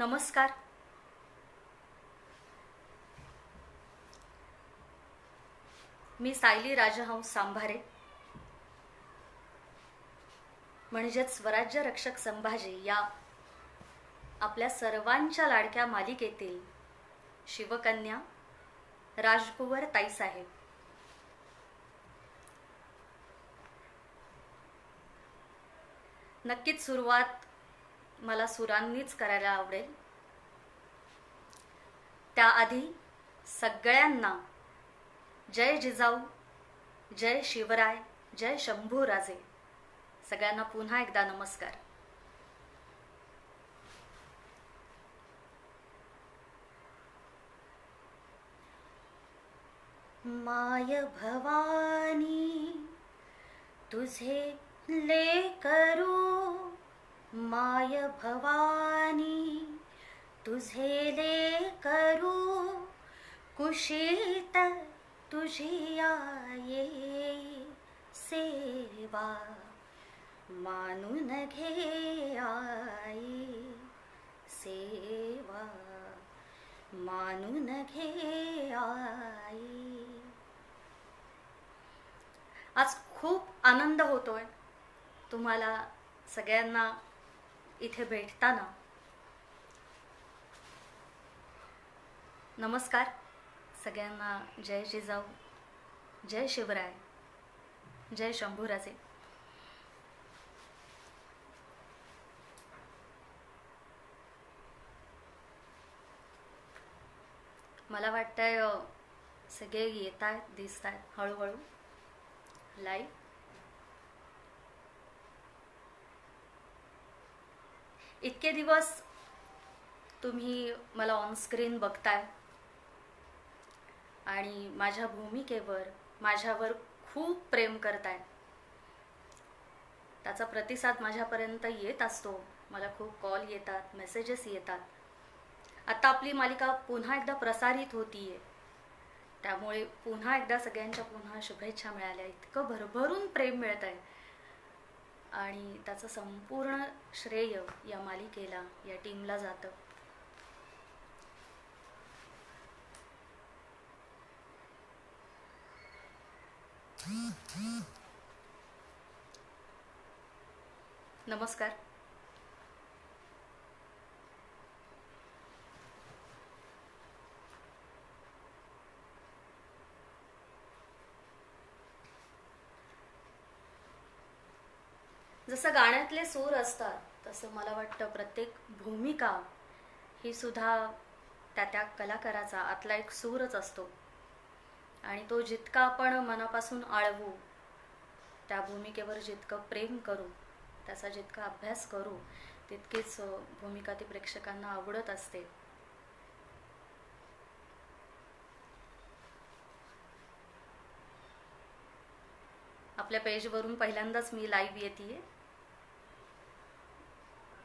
नमस्कार. मी सायली राजहंस सांभारे, म्हणजेच स्वराज्य रक्षक संभाजी या आपल्या सर्वांच्या लाडक्या मालिकेतील शिवकन्या राजकुंवर ताईसाहेब. नक्कीच सुरुवात मला सुरांनीच करायला आवडेल. त्याआधी सगळ्यांना जय जिजाऊ, जय शिवराय, जय शंभूराजे. सगळ्यांना पुन्हा एकदा नमस्कार. माय भवानी तुझे लेकरू, माय भवानी तुझे लेकरू, कुशीत तुझी आये सेवा, मानून घे आई सेवा, मानून घे आई. आज खूप आनंद होतोय तुम्हाला सगळ्यांना इथे भेटताना. नमस्कार सगळ्यांना. जय जिजाऊ, जय शिवराय, जय शंभूराजे. मला वाटतंय सगळे येत आहेत, दिसत आहेत हळूहळू लाईव्ह. इतके दिवस तुम्ही मला ऑन स्क्रीन बघताय आणि माझ्या भूमिकेवर माझ्यावर खूप प्रेम करताय. त्याचा प्रतिसाद माझ्यापर्यंत येत असतो. मला खूप कॉल येतात, मेसेजेस येतात. आता आपली मालिका पुन्हा एकदा प्रसारित होतीये, त्यामुळे पुन्हा एकदा सगळ्यांच्या पुन्हा शुभेच्छा मिळाल्या. इतकं भरभरून प्रेम मिळत आहे आणि त्याचं संपूर्ण श्रेय या मालिकेला, या टीमला जातं. नमस्कार. जसं गाण्यातले सूर असतात तसं मला वाटतं प्रत्येक भूमिका ही सुद्धा त्या त्या कलाकाराचा आतला एक सूरच असतो आणि तो जितका आपण मनापासून आळवू, त्या भूमिकेवर जितकं प्रेम करू, त्याचा जितका अभ्यास करू, तितकीच भूमिका ती प्रेक्षकांना आवडत असते. आपल्या पेजवरून पहिल्यांदाच मी लाईव्ह येतेय.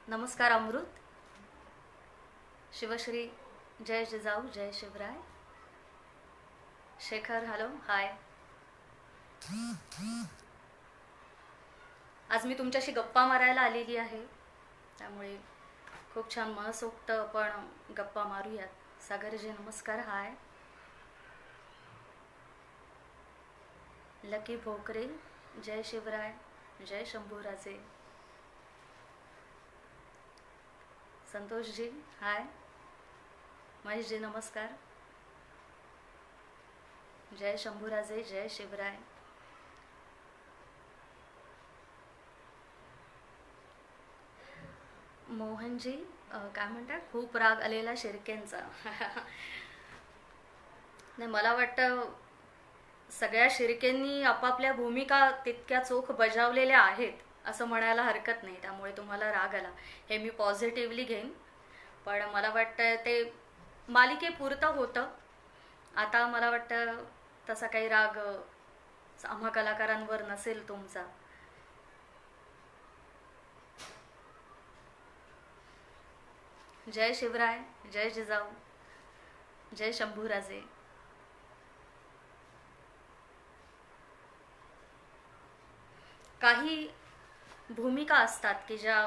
नमस्कार अमृत, शिवश्री, जय जिजाऊ, जय शिवराय. शेखर, हॅलो, हाय. आज मी तुमच्याशी गप्पा मारायला आलेली आहे, त्यामुळे खूप छान मनसोक्त आपण गप्पा मारूयात. सागरजी नमस्कार, हाय. लकी भोकरे, जय शिवराय, जय शंभूराजे. संतोषजी हाय. महेशजी नमस्कार, जय शंभूराजे, जय शिवराय. मोहनजी काय म्हणतात, खूप राग आलेला शिर्केंचा. नाही, मला वाटतं सगळ्या शिर्केंनी आपापल्या भूमिका तितक्या चोख बजावलेल्या आहेत असं म्हणायला हरकत नाही. त्यामुळे तुम्हाला राग आला हे मी पॉझिटिव्हली घेईन. पण मला वाटतं ते मालिकेपुरतं होतं. आता मला वाटतं तसा काही राग आम्हा कलाकारांवर नसेल तुमचा. जय शिवराय, जय जिजाऊ, जय शंभूराजे. काही भूमिका असतात की ज्या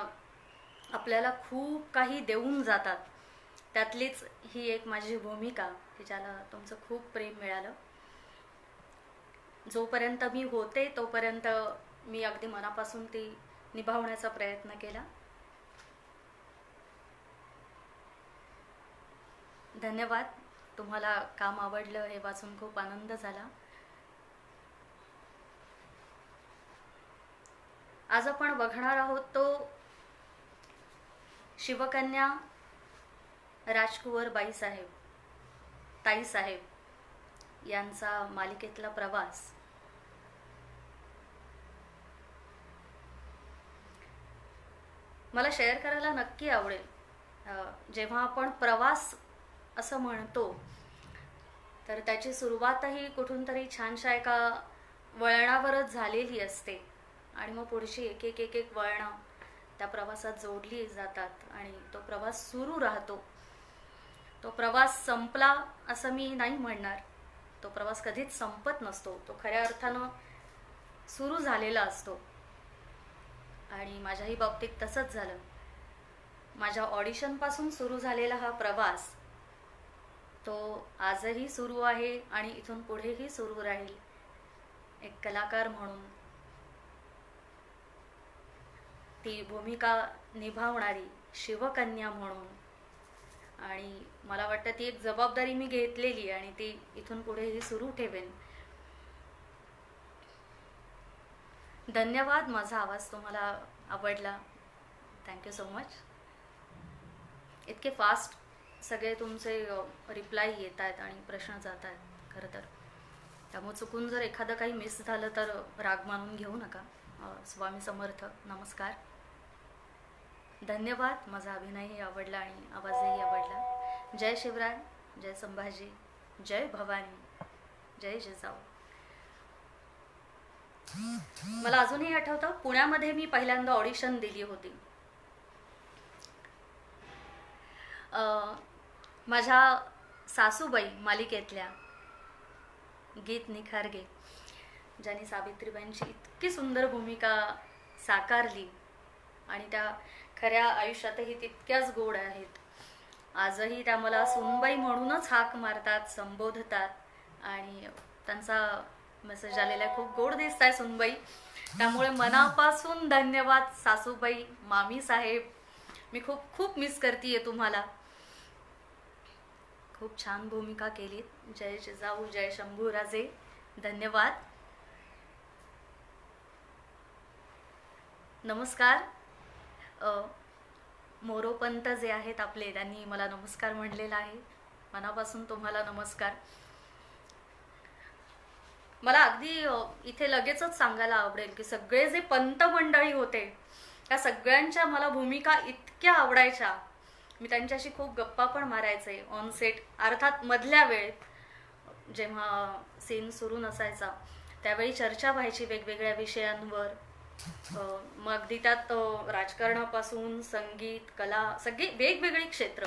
आपल्याला खूप काही देऊन जातात त्यातलीच ही एक माझी भूमिका की ज्याला तुमचं खूप प्रेम मिळालं. जोपर्यंत मी होते तोपर्यंत मी अगदी मनापासून ती निभावण्याचा प्रयत्न केला. धन्यवाद. तुम्हाला काम आवडलं हे वाचून खूप आनंद झाला. आज आपण बघणार आहोत तो शिवकन्या राजकुंवर बाईसाहेब ताईसाहेब यांचा मालिकेतला प्रवास. मला शेअर करायला नक्की आवडेल. जेव्हा आपण प्रवास असं म्हणतो तर त्याची सुरुवातही कुठून तरी छानशा एका वळणावरच झालेली असते आणि मग पुढची एक एक एक एक वळणं त्या प्रवासात जोडली जातात आणि तो प्रवास सुरू राहतो. तो प्रवास संपला असं मी नाही म्हणणार. तो प्रवास कधीच संपत नसतो. तो खऱ्या अर्थानं सुरू झालेला असतो आणि माझ्याही बाबतीत तसंच झालं. माझ्या ऑडिशनपासून सुरू झालेला हा प्रवास तो आजही सुरू आहे आणि इथून पुढेही सुरू राहील. एक कलाकार म्हणून ती भूमिका निभावणारी शिवकन्या म्हणून. आणि मला वाटतं ती एक जबाबदारी मी घेतलेली आणि ती इथून पुढेही सुरू ठेवेन. धन्यवाद. माझा आवाज तुम्हाला आवडला. Thank you so much. इतके फास्ट सगळे तुमचे रिप्लाय येत आहेत आणि प्रश्न जात आहेत खरं तर. त्यामुळे चुकून जर एखादं काही मिस झालं तर राग मानून घेऊ नका. स्वामी समर्थ. नमस्कार. धन्यवाद. माझा अभिनयही आवडला आणि आवाजही आवडला. जय शिवराय, जय संभाजी, जय भवानी, जय जिजाऊ. मला अजूनही आठवतं पुण्यामध्ये मी पहिल्यांदा ऑडिशन दिली होती. माझ्या सासूबाई मालिकेतल्या गीत निखारगे ज्यांनी सावित्रीबाईंची इतकी सुंदर भूमिका साकारली आणि त्या खऱ्या आयुष्यातही तितक्याच गोड आहेत. आजही त्या मला सुनबाई म्हणूनच हाक मारतात, संबोधतात आणि त्यांचा मेसेज आलेला आहे, खूप गोड दिसताय सुनबाई. त्यामुळे मनापासून धन्यवाद सासूबाई, मामी साहेब. मी खूप खूप मिस करतीये तुम्हाला. खूप छान भूमिका केलीत. जय जिजाऊ, जय शंभूराजे. धन्यवाद. नमस्कार. मोरोपंत जे आहेत आपले त्यांनी मला नमस्कार म्हणलेला आहे. मनापासून तुम्हाला नमस्कार. मला अगदी इथे लगेचच सांगायला आवडेल की सगळे जे पंत मंडळी होते त्या सगळ्यांच्या मला भूमिका इतक्या आवडायच्या. मी त्यांच्याशी खूप गप्पा पण मारायचे ऑन सेट. अर्थात मधल्या वेळेत जेव्हा सीन सुरू नसायचा त्यावेळी चर्चा व्हायची वेगवेगळ्या विषयांवर. मग अगदी त्यात राजकारणापासून संगीत, कला, सगळी वेगवेगळी क्षेत्र.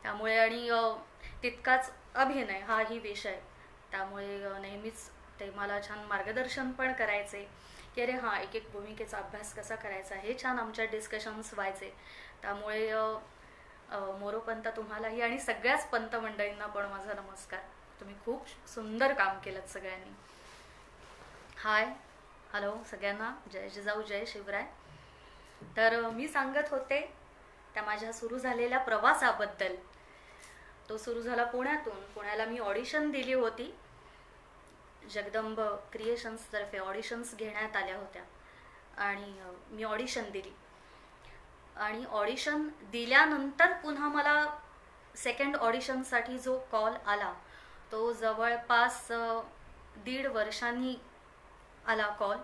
त्यामुळे आणि तितकाच अभिनय हाही विषय. त्यामुळे नेहमीच ते मला छान मार्गदर्शन पण करायचे की अरे हां, एक एक भूमिकेचा अभ्यास कसा करायचा हे छान आमच्या डिस्कशन्स व्हायचे. त्यामुळे मोरोपंत तुम्हालाही आणि सगळ्याच पंत मंडळींना पण माझा नमस्कार. तुम्ही खूप सुंदर काम केलं सगळ्यांनी. हाय, हॅलो सगळ्यांना. जय जिजाऊ, जय शिवराय. तर मी सांगत होते त्या माझ्या सुरू झालेल्या प्रवासाबद्दल. तो सुरू झाला पुण्यातून. पुण्याला मी ऑडिशन दिली होती. जगदंब क्रिएशन्सतर्फे ऑडिशन्स घेण्यात आल्या होत्या आणि मी ऑडिशन दिली. आणि ऑडिशन दिल्यानंतर पुन्हा मला सेकंड ऑडिशनसाठी जो कॉल आला तो जवळपास 1.5 वर्षांनी आला कॉल.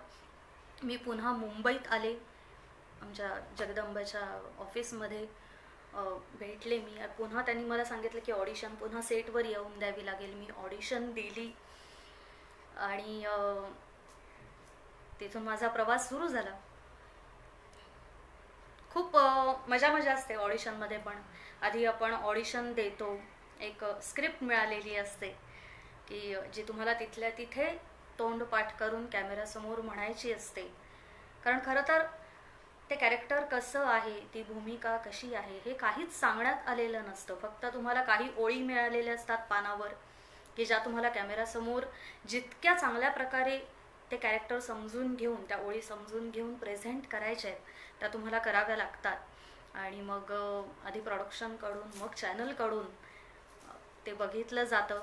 मी पुन्हा मुंबईत आले. आमच्या जगदंबाच्या ऑफिसमध्ये भेटले मी. पुन्हा त्यांनी मला सांगितलं की ऑडिशन पुन्हा सेटवर येऊन द्यावी लागेल. मी ऑडिशन दिली आणि तिथून माझा प्रवास सुरू झाला. खूप मजा असते ऑडिशनमध्ये पण. आधी आपण ऑडिशन देतो, एक स्क्रिप्ट मिळालेली असते की जी तुम्हाला तिथल्या तिथे तोंडपाठ करून कॅमेऱ्यासमोर म्हणायची असते. कारण खरं तर ते कॅरेक्टर कसं आहे, ती भूमिका कशी आहे, हे काहीच सांगण्यात आलेलं नसतं. फक्त तुम्हाला काही ओळी मिळालेल्या असतात पानावर, की ज्या तुम्हाला कॅमेऱ्यासमोर जितक्या चांगल्या प्रकारे ते कॅरेक्टर समजून घेऊन, त्या ओळी समजून घेऊन प्रेझेंट करायच्या आहेत, त्या तुम्हाला कराव्या लागतात. आणि मग आधी प्रोडक्शनकडून मग चॅनलकडून ते बघितलं जातं.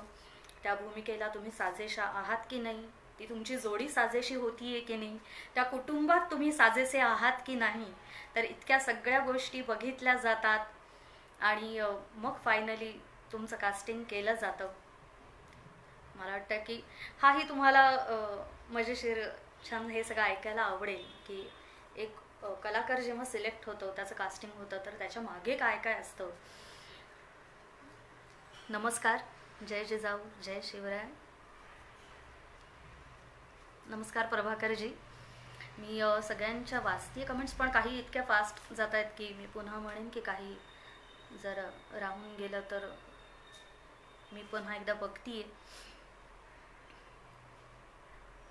त्या भूमिकेला तुम्ही साजेशा आहात की नाही, ती तुमची जोडी साजेशी होतीये की नाही, त्या कुटुंबात तुम्ही साजेसे आहात की नाही, तर इतक्या सगळ्या गोष्टी बघितल्या जातात. आणि मग फायनली तुमचं कास्टिंग केलं जातं. मला वाटतं की हाही तुम्हाला मजेशीर छान हे सगळं ऐकायला आवडेल, की एक कलाकार जेव्हा सिलेक्ट होतो, त्याचं कास्टिंग होतं, तर त्याच्या मागे काय काय असतं. नमस्कार, जय जिजाऊ, जय शिवराय. नमस्कार प्रभाकरजी. मी सगळ्यांच्या वाचतीय कमेंट्स, पण काही इतक्या फास्ट जात आहेत की मी पुन्हा म्हणेन की काही जर राहून गेलं तर मी पुन्हा एकदा बघतीये.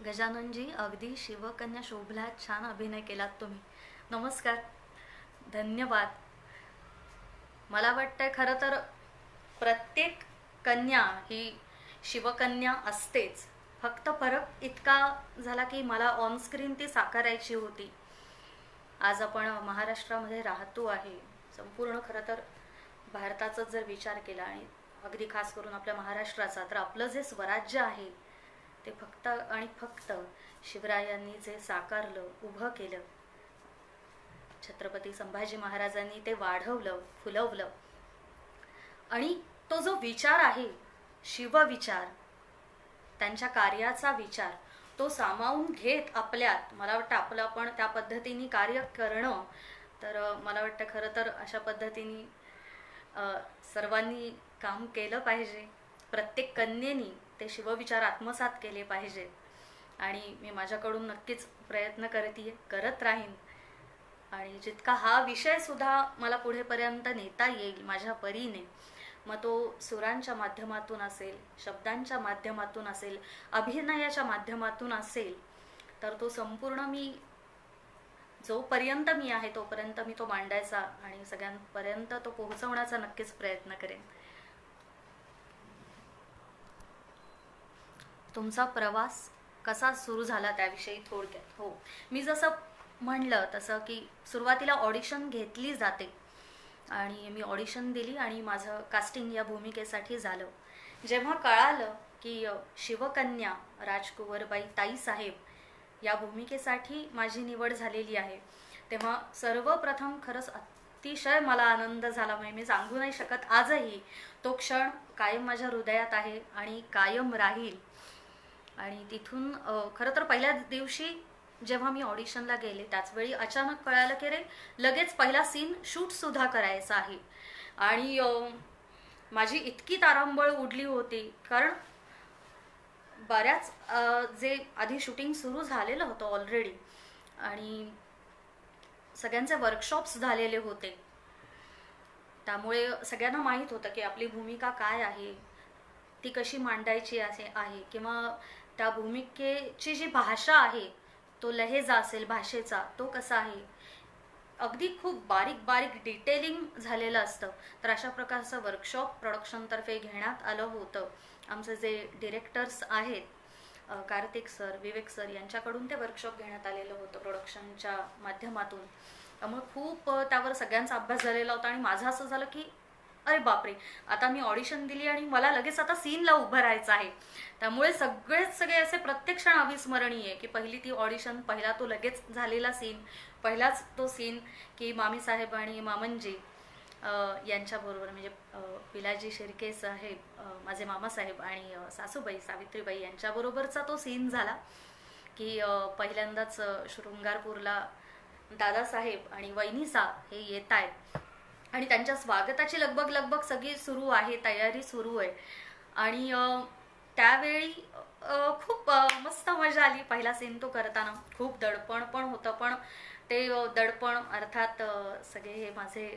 गजाननजी, अगदी शिवकन्या शोभला, छान अभिनय केलात तुम्ही. नमस्कार, धन्यवाद. मला वाटतंय खरं तर प्रत्येक कन्या ही शिवकन्या असतेच. फक्त फरक इतका झाला की मला ऑनस्क्रीन ती साकारायची होती. आज आपण महाराष्ट्रामध्ये राहतो आहे. संपूर्ण खरं तर भारताचा जर विचार केला आणि अगदी खास करून आपल्या महाराष्ट्राचा, तर आपलं जे स्वराज्य आहे ते फक्त आणि फक्त शिवरायांनी जे साकारलं, उभं केलं, छत्रपती संभाजी महाराजांनी ते वाढवलं, फुलवलं. आणि तो जो विचार आहे, शिवविचार, त्यांच्या कार्याचा विचार, तो सामावून घेत आपल्यात, मला वाटतं आपलं आपण त्या पद्धतीने कार्य करणं, तर मला वाटतं खरं तर अशा पद्धतीने सर्वांनी काम केलं पाहिजे. प्रत्येक कन्येनी ते शिवविचार आत्मसात केले पाहिजे. आणि मी माझ्याकडून नक्कीच प्रयत्न करत राहीन. आणि जितका हा विषय सुद्धा मला पुढेपर्यंत नेता येईल माझ्या परीने, मग तो सुरांच्या माध्यमातून असेल, शब्दांच्या माध्यमातून असेल, अभिनयाच्या माध्यमातून असेल, तर तो संपूर्ण मी जोपर्यंत मी आहे तोपर्यंत मी तो मांडायचा आणि सगळ्यांपर्यंत तो पोहोचवण्याचा नक्कीच प्रयत्न करेन. तुमचा प्रवास कसा सुरू झाला त्याविषयी थोडक्यात. हो, मी जसं म्हणलं तसं की सुरुवातीला ऑडिशन घेतली जाते आणि मी ऑडिशन दिली आणि माझं कास्टिंग या भूमिकेसाठी झालं. जेव्हा कळालं की शिवकन्या राजकुंवरबाई ताईसाहेब या भूमिकेसाठी माझी निवड झालेली आहे, तेव्हा सर्वप्रथम खरंच अतिशय मला आनंद झाला. म्हणजे मी सांगू नाही शकत. आजही तो क्षण कायम माझ्या हृदयात आहे आणि कायम राहील. आणि तिथून खरं तर पहिल्या दिवशी जेव्हा मी ऑडिशनला गेले त्याचवेळी अचानक कळालं की रे लगेच पहिला सीन शूट सुद्धा करायचा आहे. आणि माझी इतकी तारांबळ उडली होती, कारण बऱ्याच जे आधी शूटिंग सुरू झालेलं होतं ऑलरेडी आणि सगळ्यांचे वर्कशॉप्स झालेले होते, त्यामुळे सगळ्यांना माहीत होतं की आपली भूमिका काय आहे, ती कशी मांडायची आहे, किंवा त्या भूमिकेची जी भाषा आहे, तो लहेजा असेल भाषेचा, तो कसा आहे, अगदी खूप बारीक बारीक डिटेलिंग झालेलं असतं. तर अशा प्रकारचं वर्कशॉप प्रोडक्शनतर्फे घेण्यात आलं होतं. आमचे जे डिरेक्टर्स आहेत कार्तिक सर, विवेक सर, यांच्याकडून ते वर्कशॉप घेण्यात आलेलं होतं प्रोडक्शनच्या माध्यमातून. त्यामुळे खूप त्यावर सगळ्यांचा अभ्यास झालेला होता. आणि माझं असं झालं की अरे बापरे, आता मी ऑडिशन दिली आणि मला लगेच आता सीनला उभं राहायचं आहे. त्यामुळे सगळे असे प्रत्येक क्षण अविस्मरणीय की पहिली ती ऑडिशन, पहिला तो लगेच झालेला सीन, पहिलाच तो सीन की मामी साहेब आणि मामनजी यांच्याबरोबर, म्हणजे पिलाजी शिर्के साहेब, माझे मामासाहेब आणि सासूबाई सावित्रीबाई यांच्याबरोबरचा तो सीन झाला. की पहिल्यांदाच शृंगारपूरला दादासाहेब आणि वहिनीसा हे येत आहेत आणि त्यांच्या स्वागताची लगबग सगळी सुरू आहे, तयारी सुरू आहे. आणि त्यावेळी खूप मस्त मजा आली. पहिला सीन तो करताना खूप दडपण पण होतं, पण ते दडपण अर्थात सगळे हे माझे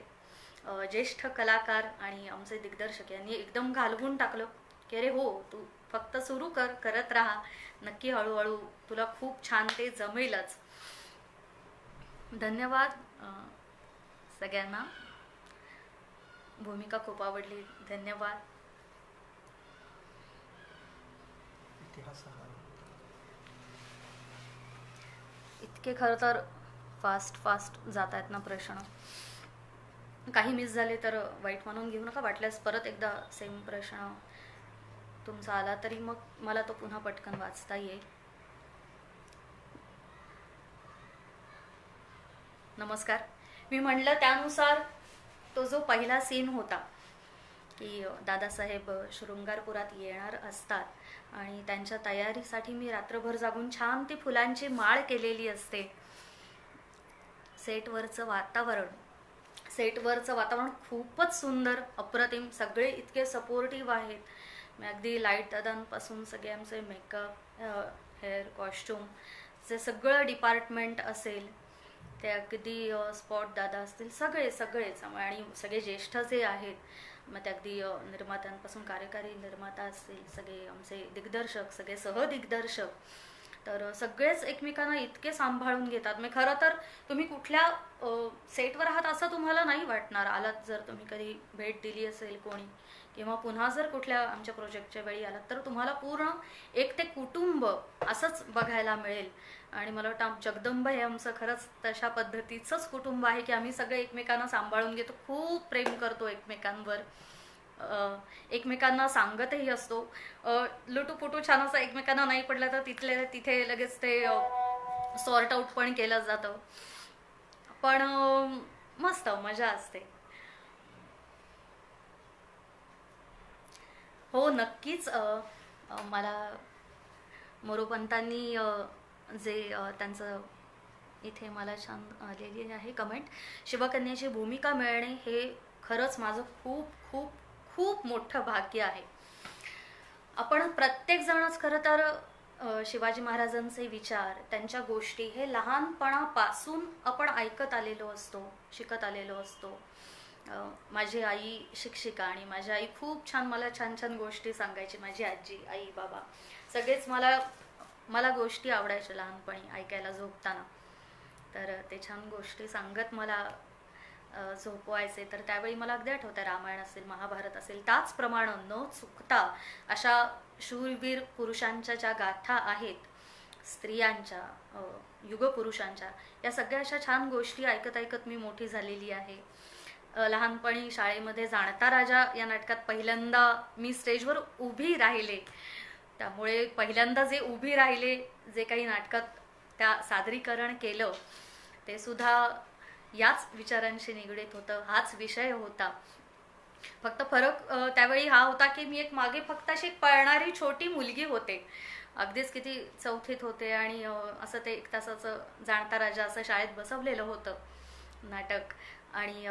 ज्येष्ठ कलाकार आणि आमचे दिग्दर्शक यांनी एकदम घालवून टाकलं की अरे हो, तू फक्त सुरू करत राहा, नक्की हळूहळू तुला खूप छान ते जमेलच. धन्यवाद सगळ्यांना भूमिका खूप आवडली, धन्यवाद. इतके खरं तर फास्ट जात आहेत ना प्रश्न, काही मिस झाले तर वाईट म्हणून घेऊ नका. वाटल्यास परत एकदा सेम प्रश्न तुमचा आला तरी मग मला तो पुन्हा पटकन वाचता येईल. नमस्कार. मी म्हणलं त्यानुसार तो जो पहिला सीन होता की दादासाहेब शृंगारपुरात येणार असतात आणि त्यांच्या तयारीसाठी मी रात्रभर जागून छान ती फुलांची माळ केलेली असते. सेटवरचं वातावरण खूपच सुंदर, अप्रतिम. सगळे इतके सपोर्टिव्ह आहेत. मी अगदी लाईट दादांपासून सगळे आमचे मेकअप, हेअर, कॉस्ट्यूम, जे सगळं डिपार्टमेंट असेल ते, अगदी स्पॉट दादा असतील, सगळेच आणि सगळे ज्येष्ठ जे आहेत, मग ते अगदी निर्मात्यांपासून कार्यकारी निर्माता असतील, सगळे आमचे दिग्दर्शक, सगळे सहदिग्दर्शक, तर सगळेच एकमेकांना इतके सांभाळून घेतात. मग खरं तर तुम्ही कुठल्या सेटवर आहात असं तुम्हाला नाही वाटणार. आलात जर तुम्ही कधी भेट दिली असेल कोणी, किंवा पुन्हा जर कुठल्या आमच्या प्रोजेक्टच्या वेळी आलात तर तुम्हाला पूर्ण एक ते कुटुंब असंच बघायला मिळेल. आणि मला वाटतं जगदंब हे आमचं खरंच तशा पद्धतीचंच कुटुंब आहे की आम्ही सगळे एकमेकांना सांभाळून घेतो, खूप प्रेम करतो एकमेकांवर, एकमेकांना सांगतही असतो. लुटूपुटू छान असं एकमेकांना नाही पडलं तर तिथे लगेच ते सॉर्ट आउट पण केलं जातं. पण मस्त मजा असते. हो नक्कीच. मला मोरोपंतांनी जे त्यांचं इथे मला छान आलेली आहे कमेंट, शिवकन्याची भूमिका मिळणे हे खरंच माझं खूप खूप खूप मोठं भाग्य आहे. आपण प्रत्येक जणच खरं तर शिवाजी महाराजांचे विचार, त्यांच्या गोष्टी हे लहानपणापासून आपण ऐकत आलेलो असतो, शिकत आलेलो असतो. माझी आई शिक्षिका आणि माझी आई खूप छान मला छान गोष्टी सांगायची. माझी आजी, आई, बाबा सगळेच मला गोष्टी आवडायच्या लहानपणी ऐकायला झोपताना. तर ते छान गोष्टी सांगत मला झोपवायचे. तर त्यावेळी मला अगदी आठवतं, रामायण असेल, महाभारत असेल, त्याचप्रमाणे न चुकता अशा शूरवीर पुरुषांच्या ज्या गाथा आहेत, स्त्रियांच्या, युगपुरुषांच्या, या सगळ्या अशा छान गोष्टी ऐकत मी मोठी झालेली आहे. लहानपणी शाळेमध्ये जाणता राजा या नाटकात पहिल्यांदा मी स्टेजवर उभी राहिले, त्यामुळे पहिल्यांदा जे उभी राहिले, जे काही नाटकात त्या सादरीकरण केलं ते सुद्धा याच विचारांशी निगडीत होतं, हाच विषय होता. फक्त फरक त्यावेळी हा होता की मी एक मागे फक्त अशी पळणारी छोटी मुलगी होते, अगदीच किती चौथीत होते, आणि असं ते 1 तासाचं जाणता राजा असं शाळेत बसवलेलं होतं नाटक, आणि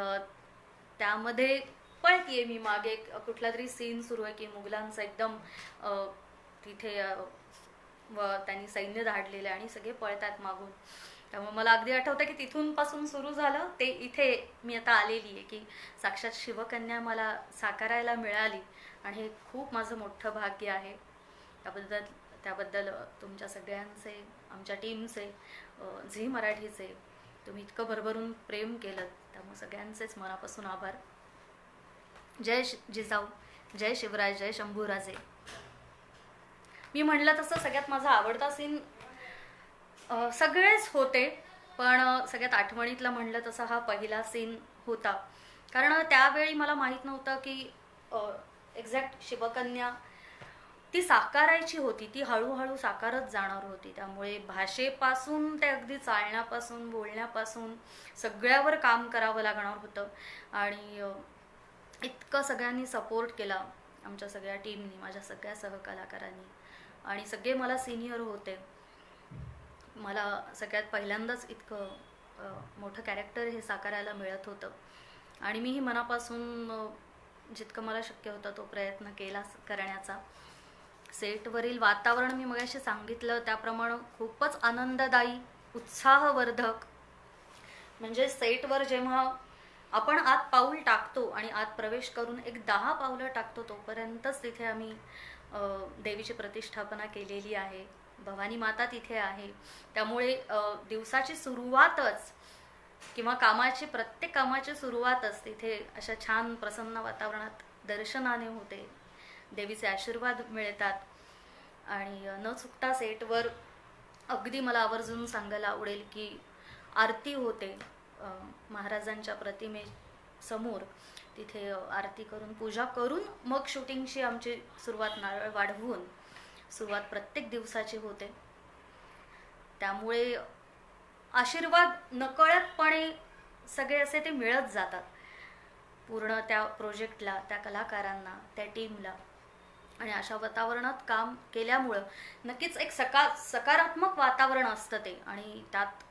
त्यामध्ये पळतीये मी मागे, कुठला तरी सीन सुरू आहे की मुघलांचं एकदम तिथे त्यांनी सैन्य धाडलेलं आणि सगळे पळतात मागून. त्यामुळे मला अगदी आठवतं की तिथून पासून सुरू झालं ते इथे मी आता आलेली आहे की साक्षात शिवकन्या मला साकारायला मिळाली, आणि हे खूप माझं मोठं भाग्य आहे. त्याबद्दल तुमच्या सगळ्यांचे, आमच्या टीमचे, झी मराठीचे तुम्ही इतकं भरभरून प्रेम केलं, त्यामुळे सगळ्यांचेच मनापासून आभार. जय जिजाऊ, जय शिवराज, जय शंभूराजे. मी म्हणलं तसं सगळ्यात माझा आवडता सीन सगळेच होते, पण सगळ्यात आठवणीतला म्हणलं तसं हा पहिला सीन होता. कारण त्यावेळी मला माहीत नव्हतं की एक्झॅक्ट शिवकन्या ती साकारायची होती, ती हळूहळू साकारत जाणार होती. त्यामुळे भाषेपासून ते अगदी चालण्यापासून, बोलण्यापासून सगळ्यावर काम करावं लागणार होतं. आणि इतकं सगळ्यांनी सपोर्ट केला, आमच्या सगळ्या टीमनी, माझ्या सगळ्या सहकलाकारांनी, आणि सगळे मला सिनियर होते. मला सगळ्यात पहिल्यांदाच इतकं मोठं कॅरेक्टर हे साकारायला मिळत होतं, आणि मीही मनापासून जितकं मला शक्य होतं तो प्रयत्न केला करण्याचा. सेटवरील वातावरण मी मगाशी सांगितलं त्याप्रमाणे खूपच आनंददायी, उत्साहवर्धक. म्हणजे सेटवर जेव्हा आपण आत पाऊल टाकतो आणि आत प्रवेश करून एक 10 पावलं टाकतो तोपर्यंतच तिथे आम्ही देवीची प्रतिष्ठापना केलेली आहे, भवानी माता तिथे आहे. त्यामुळे दिवसाची सुरुवातच किंवा कामाची प्रत्येक कामाची सुरुवातच तिथे अशा छान प्रसन्न वातावरणात दर्शनाने होते, देवीचे आशीर्वाद मिळतात. आणि न चुकता सेटवर अगदी मला आवर्जून सांगायला आवडेल की आरती होते महाराजांच्या प्रतिमे समोर. तिथे आरती करून पूजा करून मग शूटिंगची आमची सुरुवात नारळ वाढवून सुरुवात प्रत्येक दिवसाची होते. त्यामुळे आशीर्वाद नकळतपणे सगळे असे ते मिळत जातात पूर्ण त्या प्रोजेक्टला, त्या कलाकारांना, त्या टीमला. आणि अशा वातावरणात काम केल्यामुळं नक्कीच एक सकारात्मक वातावरण असतं ते. आणि त्यात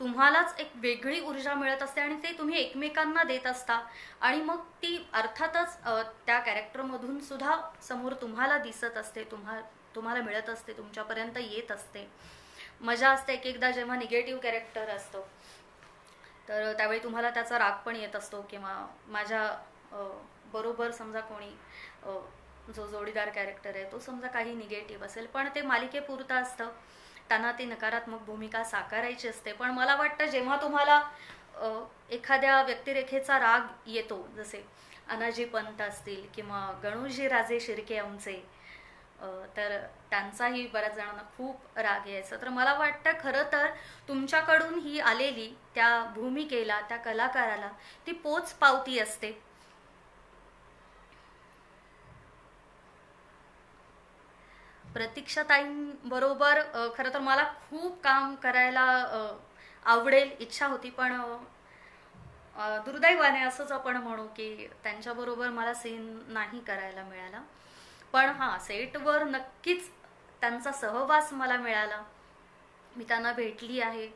तुम्हालाच एक वेगळी ऊर्जा मिळत असते आणि ते तुम्ही एकमेकांना देत असता. आणि मग ती अर्थातच त्या कॅरेक्टरमधून सुद्धा समोर तुम्हाला दिसत असते, तुम्हाला मिळत असते, तुमच्यापर्यंत येत असते. मजा असते एक एकदा जेव्हा निगेटिव्ह कॅरेक्टर असतो तर त्यावेळी तुम्हाला त्याचा राग पण येत असतो. किंवा माझ्या बरोबर समजा कोणी जो जोडीदार कॅरेक्टर आहे तो समजा काही निगेटिव्ह असेल, पण ते मालिकेपुरतं असतं, त्यांना ती नकारात्मक भूमिका साकारायची असते. पण मला वाटतं जेव्हा तुम्हाला एखाद्या व्यक्तिरेखेचा राग येतो, जसे अनाजी पंत असतील किंवा गणूजी राजे शिर्के आमचे, तर त्यांचाही बऱ्याच जणांना खूप राग यायचा. तर मला वाटतं खरं तर तुमच्याकडून ही आलेली त्या भूमिकेला, त्या कलाकाराला ती पोच पावती असते. प्रतीक्षाताईंबरोबर खरं तर मला खूप काम करायला आवडेल, इच्छा होती. पण दुर्दैवाने असंच आपण म्हणू की त्यांच्याबरोबर मला सीन नाही करायला मिळाला. पण हां, सेटवर नक्कीच त्यांचा सहवास मला मिळाला. मी त्यांना भेटली आहे.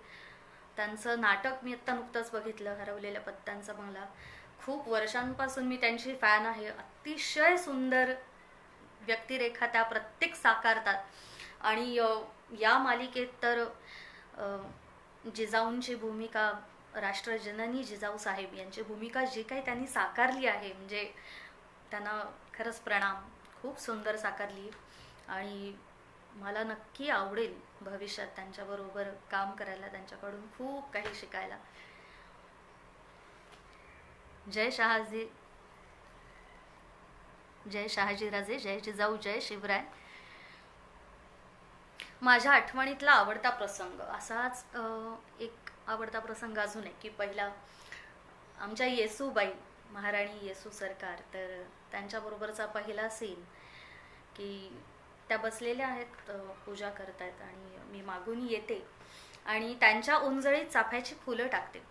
त्यांचं नाटक मी आत्ता नुकतंच बघितलं, हरवलेल्या पत्त्यांचा बंगला. खूप वर्षांपासून मी त्यांची फॅन आहे. अतिशय सुंदर व्यक्तिरेखा त्या प्रत्येक साकारतात. आणि या मालिकेत तर जिजाऊंची भूमिका, राष्ट्रजननी जिजाऊ साहेब यांची भूमिका जी काही त्यांनी साकारली आहे, म्हणजे त्यांना खरंच प्रणाम. खूप सुंदर साकारली. आणि मला नक्की आवडेल भविष्यात त्यांच्याबरोबर काम करायला, त्यांच्याकडून खूप काही शिकायला. जय शहाजी, जय शहाजीराजे, जय जिजाऊ, जय शिवराय. माझ्या आठवणीतला आवडता प्रसंग असाच एक आवडता प्रसंग अजून आहे की पहिला आमच्या येसूबाई, महाराणी येसू सरकार, तर त्यांच्याबरोबरचा पहिला सीन की त्या बसलेल्या आहेत, पूजा करतायत आणि मी मागून येते आणि त्यांच्या ओंजळीत चाफ्याची फुलं टाकते.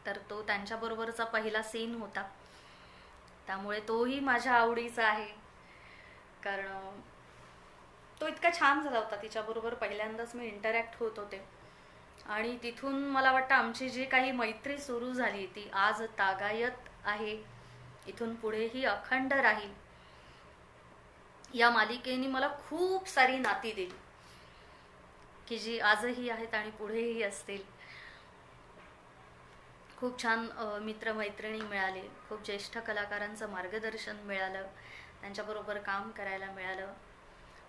तर तो त्यांच्याबरोबरचा पहिला सीन होता, त्यामुळे तोही माझ्या आवडीचा आहे. कारण तो इतका छान झाला होता. तिच्याबरोबर पहिल्यांदाच मी इंटरॅक्ट होत होते आणि तिथून मला वाटतं आमची जी काही मैत्री सुरू झाली ती आज तागायत आहे, इथून पुढेही अखंड राहील. या मालिकेने मला खूप सारी नाती दिली की जी आजही आहेत आणि पुढेही असतील. खूप छान मित्रमैत्रिणी मिळाले, खूप ज्येष्ठ कलाकारांचं मार्गदर्शन मिळालं, त्यांच्याबरोबर काम करायला मिळालं.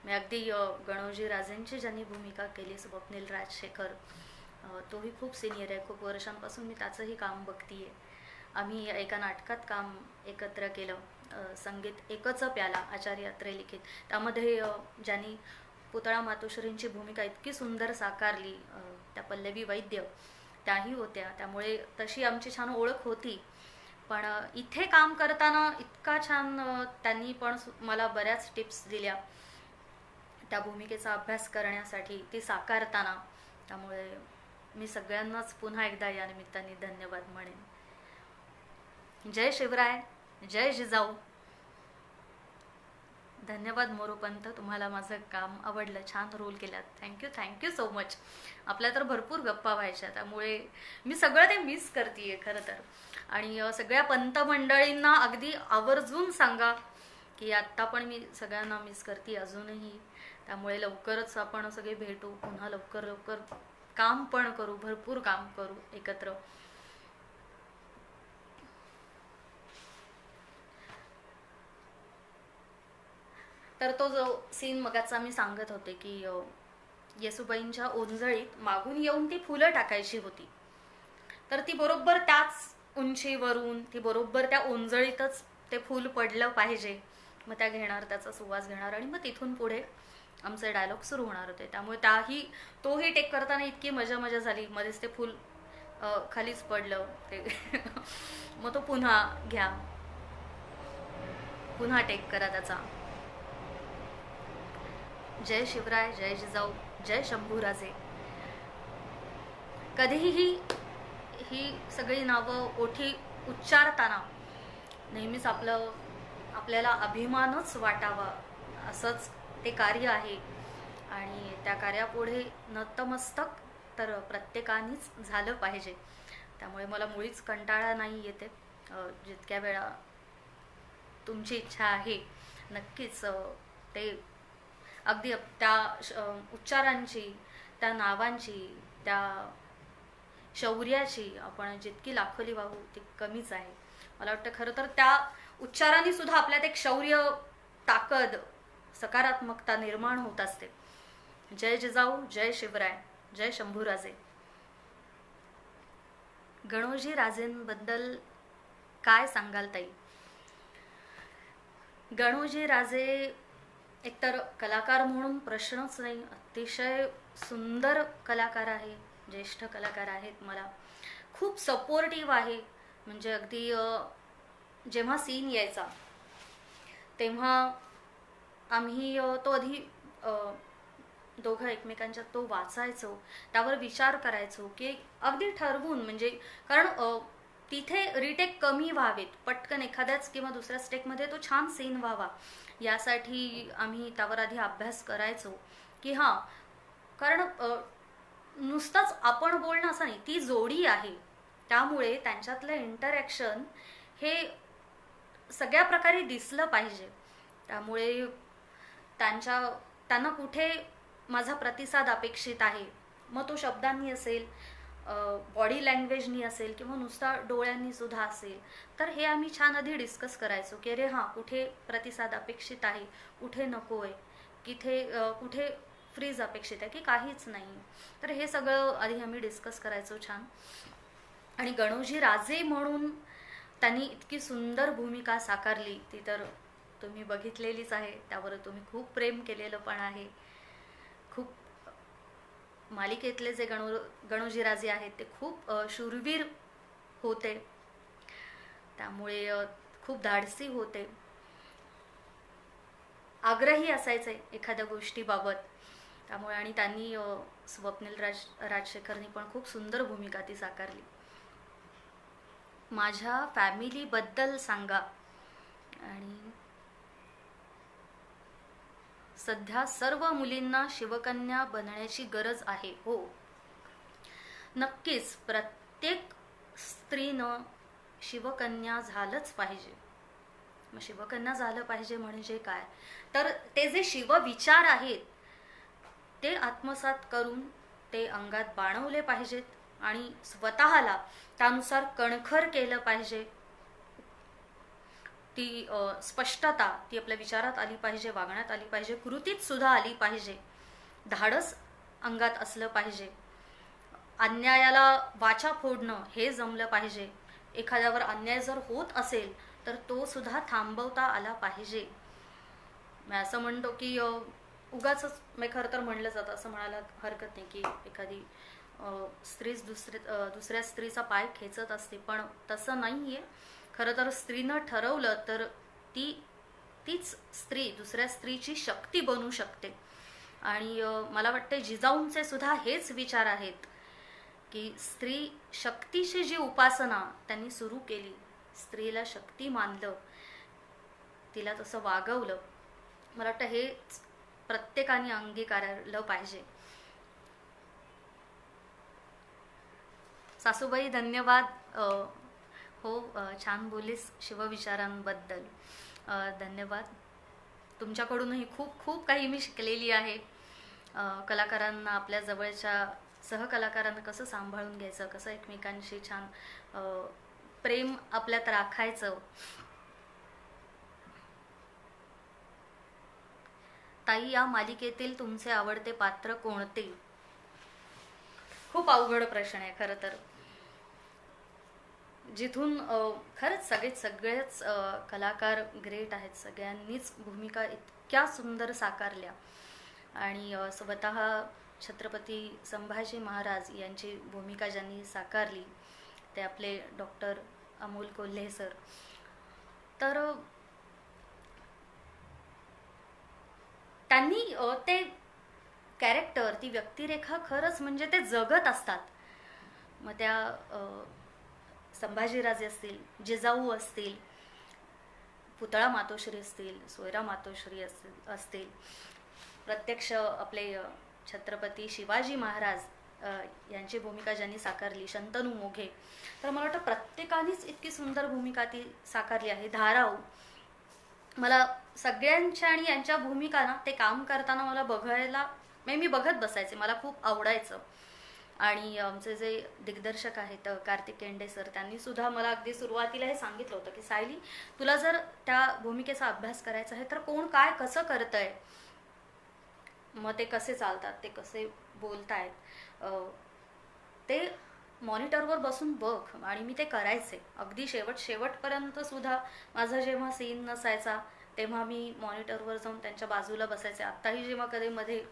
मी अगदी गणोजी राजेंची ज्यांनी भूमिका केली, स्वप्नील राजशेखर, तोही खूप सिनियर आहे. खूप वर्षांपासून मी त्याचंही काम बघतीये. आम्ही एका नाटकात काम एकत्र केलं, संगीत एकच प्याला, आचार्य अत्रे लिखित. त्यामध्ये ज्यांनी पुतळा मातोश्रींची भूमिका इतकी सुंदर साकारली, त्या पल्लवी वैद्य, त्याही होत्या. त्यामुळे तशी आमची छान ओळख होती. पण इथे काम करताना इतका छान त्यांनी पण मला बऱ्याच टिप्स दिल्या त्या भूमिकेचा अभ्यास करण्यासाठी, ती साकारताना. त्यामुळे मी सगळ्यांनाच पुन्हा एकदा या निमित्ताने धन्यवाद म्हणेन. जय शिवराय, जय जिजाऊ. धन्यवाद मोरोपंत, तुम्हाला माझं काम आवडलं, छान रोल केलात. Thank you so much. आपल्या तर भरपूर गप्पा व्हायच्या, त्यामुळे मी सगळं ते मिस करते खरं तर. आणि सगळ्या पंत मंडळींना अगदी आवर्जून सांगा की आत्ता पण मी सगळ्यांना मिस करते अजूनही. त्यामुळे लवकरच आपण सगळे भेटू, पुन्हा लवकर काम पण करू, भरपूर काम करू एकत्र. तर तो जो सीन मगाचा मी सांगत होते की येसुबाईंच्या ओंजळीत मागून येऊन ती फुलं टाकायची होती. तर ती बरोबर त्याच उंचीवरून, ती बरोबर त्या ओंजळीतच ते फूल पडलं पाहिजे. मग त्या घेणार, त्याचा सुवास घेणार, आणि मग तिथून पुढे आमचे डायलॉग सुरू होणार होते. त्यामुळे तोही टेक करताना इतकी मजा मजा झाली. मध्येच ते फूल खालीच पडलं ते मग तो पुन्हा घ्या, पुन्हा टेक करा त्याचा. जय शिवराय, जय जिजाऊ, जय शंभूराजे. कधीही ही सगळी नावं ओठी उच्चारताना नेहमीच आपल्याला अभिमानच वाटावा, असंच ते कार्य आहे. आणि त्या कार्यापुढे नतमस्तक तर प्रत्येकानेच झालं पाहिजे. त्यामुळे मला मुळीच कंटाळा नाही येते. जितक्या वेळा तुमची इच्छा आहे, नक्कीच ते अगदी त्या उच्चारांची, त्या नावांची, त्या शौर्याची आपण जितकी लाखोली वाहू ती कमीच आहे. मला वाटतं खरं तर त्या उच्चारांनी सुद्धा आपल्यात एक शौर्य, ताकद, सकारात्मकता निर्माण होत असते. जय जिजाऊ, जय शिवराय, जय शंभूराजे. गणोजी राजेंबद्दल काय सांगाल ताई? गणोजी राजे एकतर कलाकार म्हणून प्रश्नच नाही, अतिशय सुंदर कलाकार आहे, ज्येष्ठ कलाकार आहेत. मला खूप सपोर्टिव्ह आहे. म्हणजे अगदी जेव्हा सीन यायचा तेव्हा आम्ही तो आधी दोघं एकमेकांच्या तो वाचायचो, त्यावर विचार करायचो की अगदी ठरवून, म्हणजे कारण तिथे रिटेक कमी व्हावेत, पटकन एखाद्याच किंवा दुसऱ्या स्टेकमध्ये तो छान सीन व्हावा, यासाठी आम्ही त्यावर आधी अभ्यास करायचो की हां, कारण नुसतंच आपण बोलणं असं नाही, ती जोडी आहे, त्यामुळे त्यांच्यातलं इंटरॅक्शन हे सगळ्या प्रकारे दिसलं पाहिजे. त्यामुळे त्यांना कुठे माझा प्रतिसाद अपेक्षित आहे, मग तो शब्दांनी असेल, बॉडी लँग्वेजनी असेल, किंवा नुसता डोळ्यांनी सुद्धा असेल, तर हे आम्ही छान आधी डिस्कस करायचो की अरे हां, कुठे प्रतिसाद अपेक्षित आहे, कुठे नको आहे, कुठे फ्रीज अपेक्षित आहे की काहीच नाही. तर हे सगळं आधी आम्ही डिस्कस करायचो छान. आणि गणोजी राजे म्हणून त्यांनी इतकी सुंदर भूमिका साकारली, ती तर तुम्ही बघितलेलीच आहे. त्यावर तुम्ही खूप प्रेम केलेलं पण आहे. खूप मालिकेतले जे गणोजी राजे आहेत ते खूप शूरवीर होते, त्यामुळे खूप धाडसी होते, आग्रही असायचे एखाद्या गोष्टीबाबत. त्यामुळे आणि त्यांनी स्वप्नील राजशेखरनी पण खूप सुंदर भूमिका ती साकारली. माझ्या फॅमिलीबद्दल सांगा. आणि सध्या सर्व मुलींना शिवकन्या बनण्याची गरज आहे. हो, नक्कीच प्रत्येक स्त्रीनं शिवकन्या झालंच पाहिजे. मग शिवकन्या झालं पाहिजे म्हणजे काय, तर ते जे शिवविचार आहेत ते आत्मसात करून ते अंगात बाणवले पाहिजेत आणि स्वतःला त्यानुसार कणखर केलं पाहिजे. ती स्पष्टता ती आपल्या विचारात आली पाहिजे, वागण्यात आली पाहिजे, कृतीत सुद्धा आली पाहिजे, धाडस अंगात असलं पाहिजे, अन्यायाला वाचा फोडणं हे जमलं पाहिजे, एखाद्यावर अन्याय जर होत असेल तर तो सुद्धा थांबवता आला पाहिजे. मी असं म्हणतो की उगाच मी खरं तर म्हणलं जातं, असं म्हणायला हरकत नाही की एखादी स्त्रीच दुसऱ्या स्त्रीचा पाय खेचत असते, पण तसं नाही आहे. खरं तर स्त्रीनं ठरवलं तर तीच स्त्री दुसऱ्या स्त्रीची शक्ती बनू शकते. आणि मला वाटते जिजाऊंचे सुद्धा हेच विचार आहेत की स्त्री शक्तीची जी उपासना त्यांनी सुरू केली, स्त्रीला शक्ती मानलं, तिला तसं वागवलं, मला वाटतं हेच प्रत्येकाने अंगीकारलं पाहिजे. सासूबाई धन्यवाद. हो, छान बोलीस शिवविचारांबद्दल, धन्यवाद. तुमच्याकडूनही खूप खूप काही मी शिकलेली आहे. कलाकारांना, आपल्या जवळच्या सहकलाकारांना कसं सांभाळून घ्यायचं, कसं एकमेकांशी छान प्रेम आपल्यात राखायचं. ताई, या मालिकेतील तुमचे आवडते पात्र कोणते? खूप अवघड प्रश्न आहे खरं तर. जिथून खरंच सगळेच कलाकार ग्रेट आहेत. सगळ्यांनीच भूमिका इतक्या सुंदर साकारल्या. आणि स्वतः छत्रपती संभाजी महाराज यांची भूमिका ज्यांनी साकारली ते आपले डॉक्टर अमोल कोल्हे सर. तर त्यांनी ते कॅरेक्टर, ती व्यक्तिरेखा खरंच म्हणजे ते जगत असतात. मग त्या संभाजीराजे असतील, जिजाऊ असतील, पुतळा मातोश्री असतील, सोयरा मातोश्री असतील, प्रत्यक्ष आपले छत्रपती शिवाजी महाराज यांची भूमिका ज्यांनी साकारली, शंतनू मोघे. तर मला वाटतं प्रत्येकानेच इतकी सुंदर भूमिका ती साकारली आहे. धाराऊ, मला सगळ्यांच्या आणि यांच्या भूमिका ना ते काम करताना मला बघायला मी बघत बसायचे, मला खूप आवडायचं. आणि आमचे जे दिग्दर्शक आहेत कार्तिक केंडे सर, त्यांनी सुद्धा मला अगदी सुरुवातीला हे सांगितलं होतं की सायली, तुला जर त्या भूमिकेचा अभ्यास करायचा आहे तर कोण काय कसं करतंय, मग ते कसे चालतात, ते कसे बोलतायत, ते मॉनिटरवर बसून बघ. आणि मी ते करायचे अगदी शेवटपर्यंत सुद्धा. माझा जेव्हा सीन नसायचा तेव्हा मी मॉनिटरवर जाऊन त्यांच्या बाजूला बसायचे. आत्ताही जेव्हा कधी मध्ये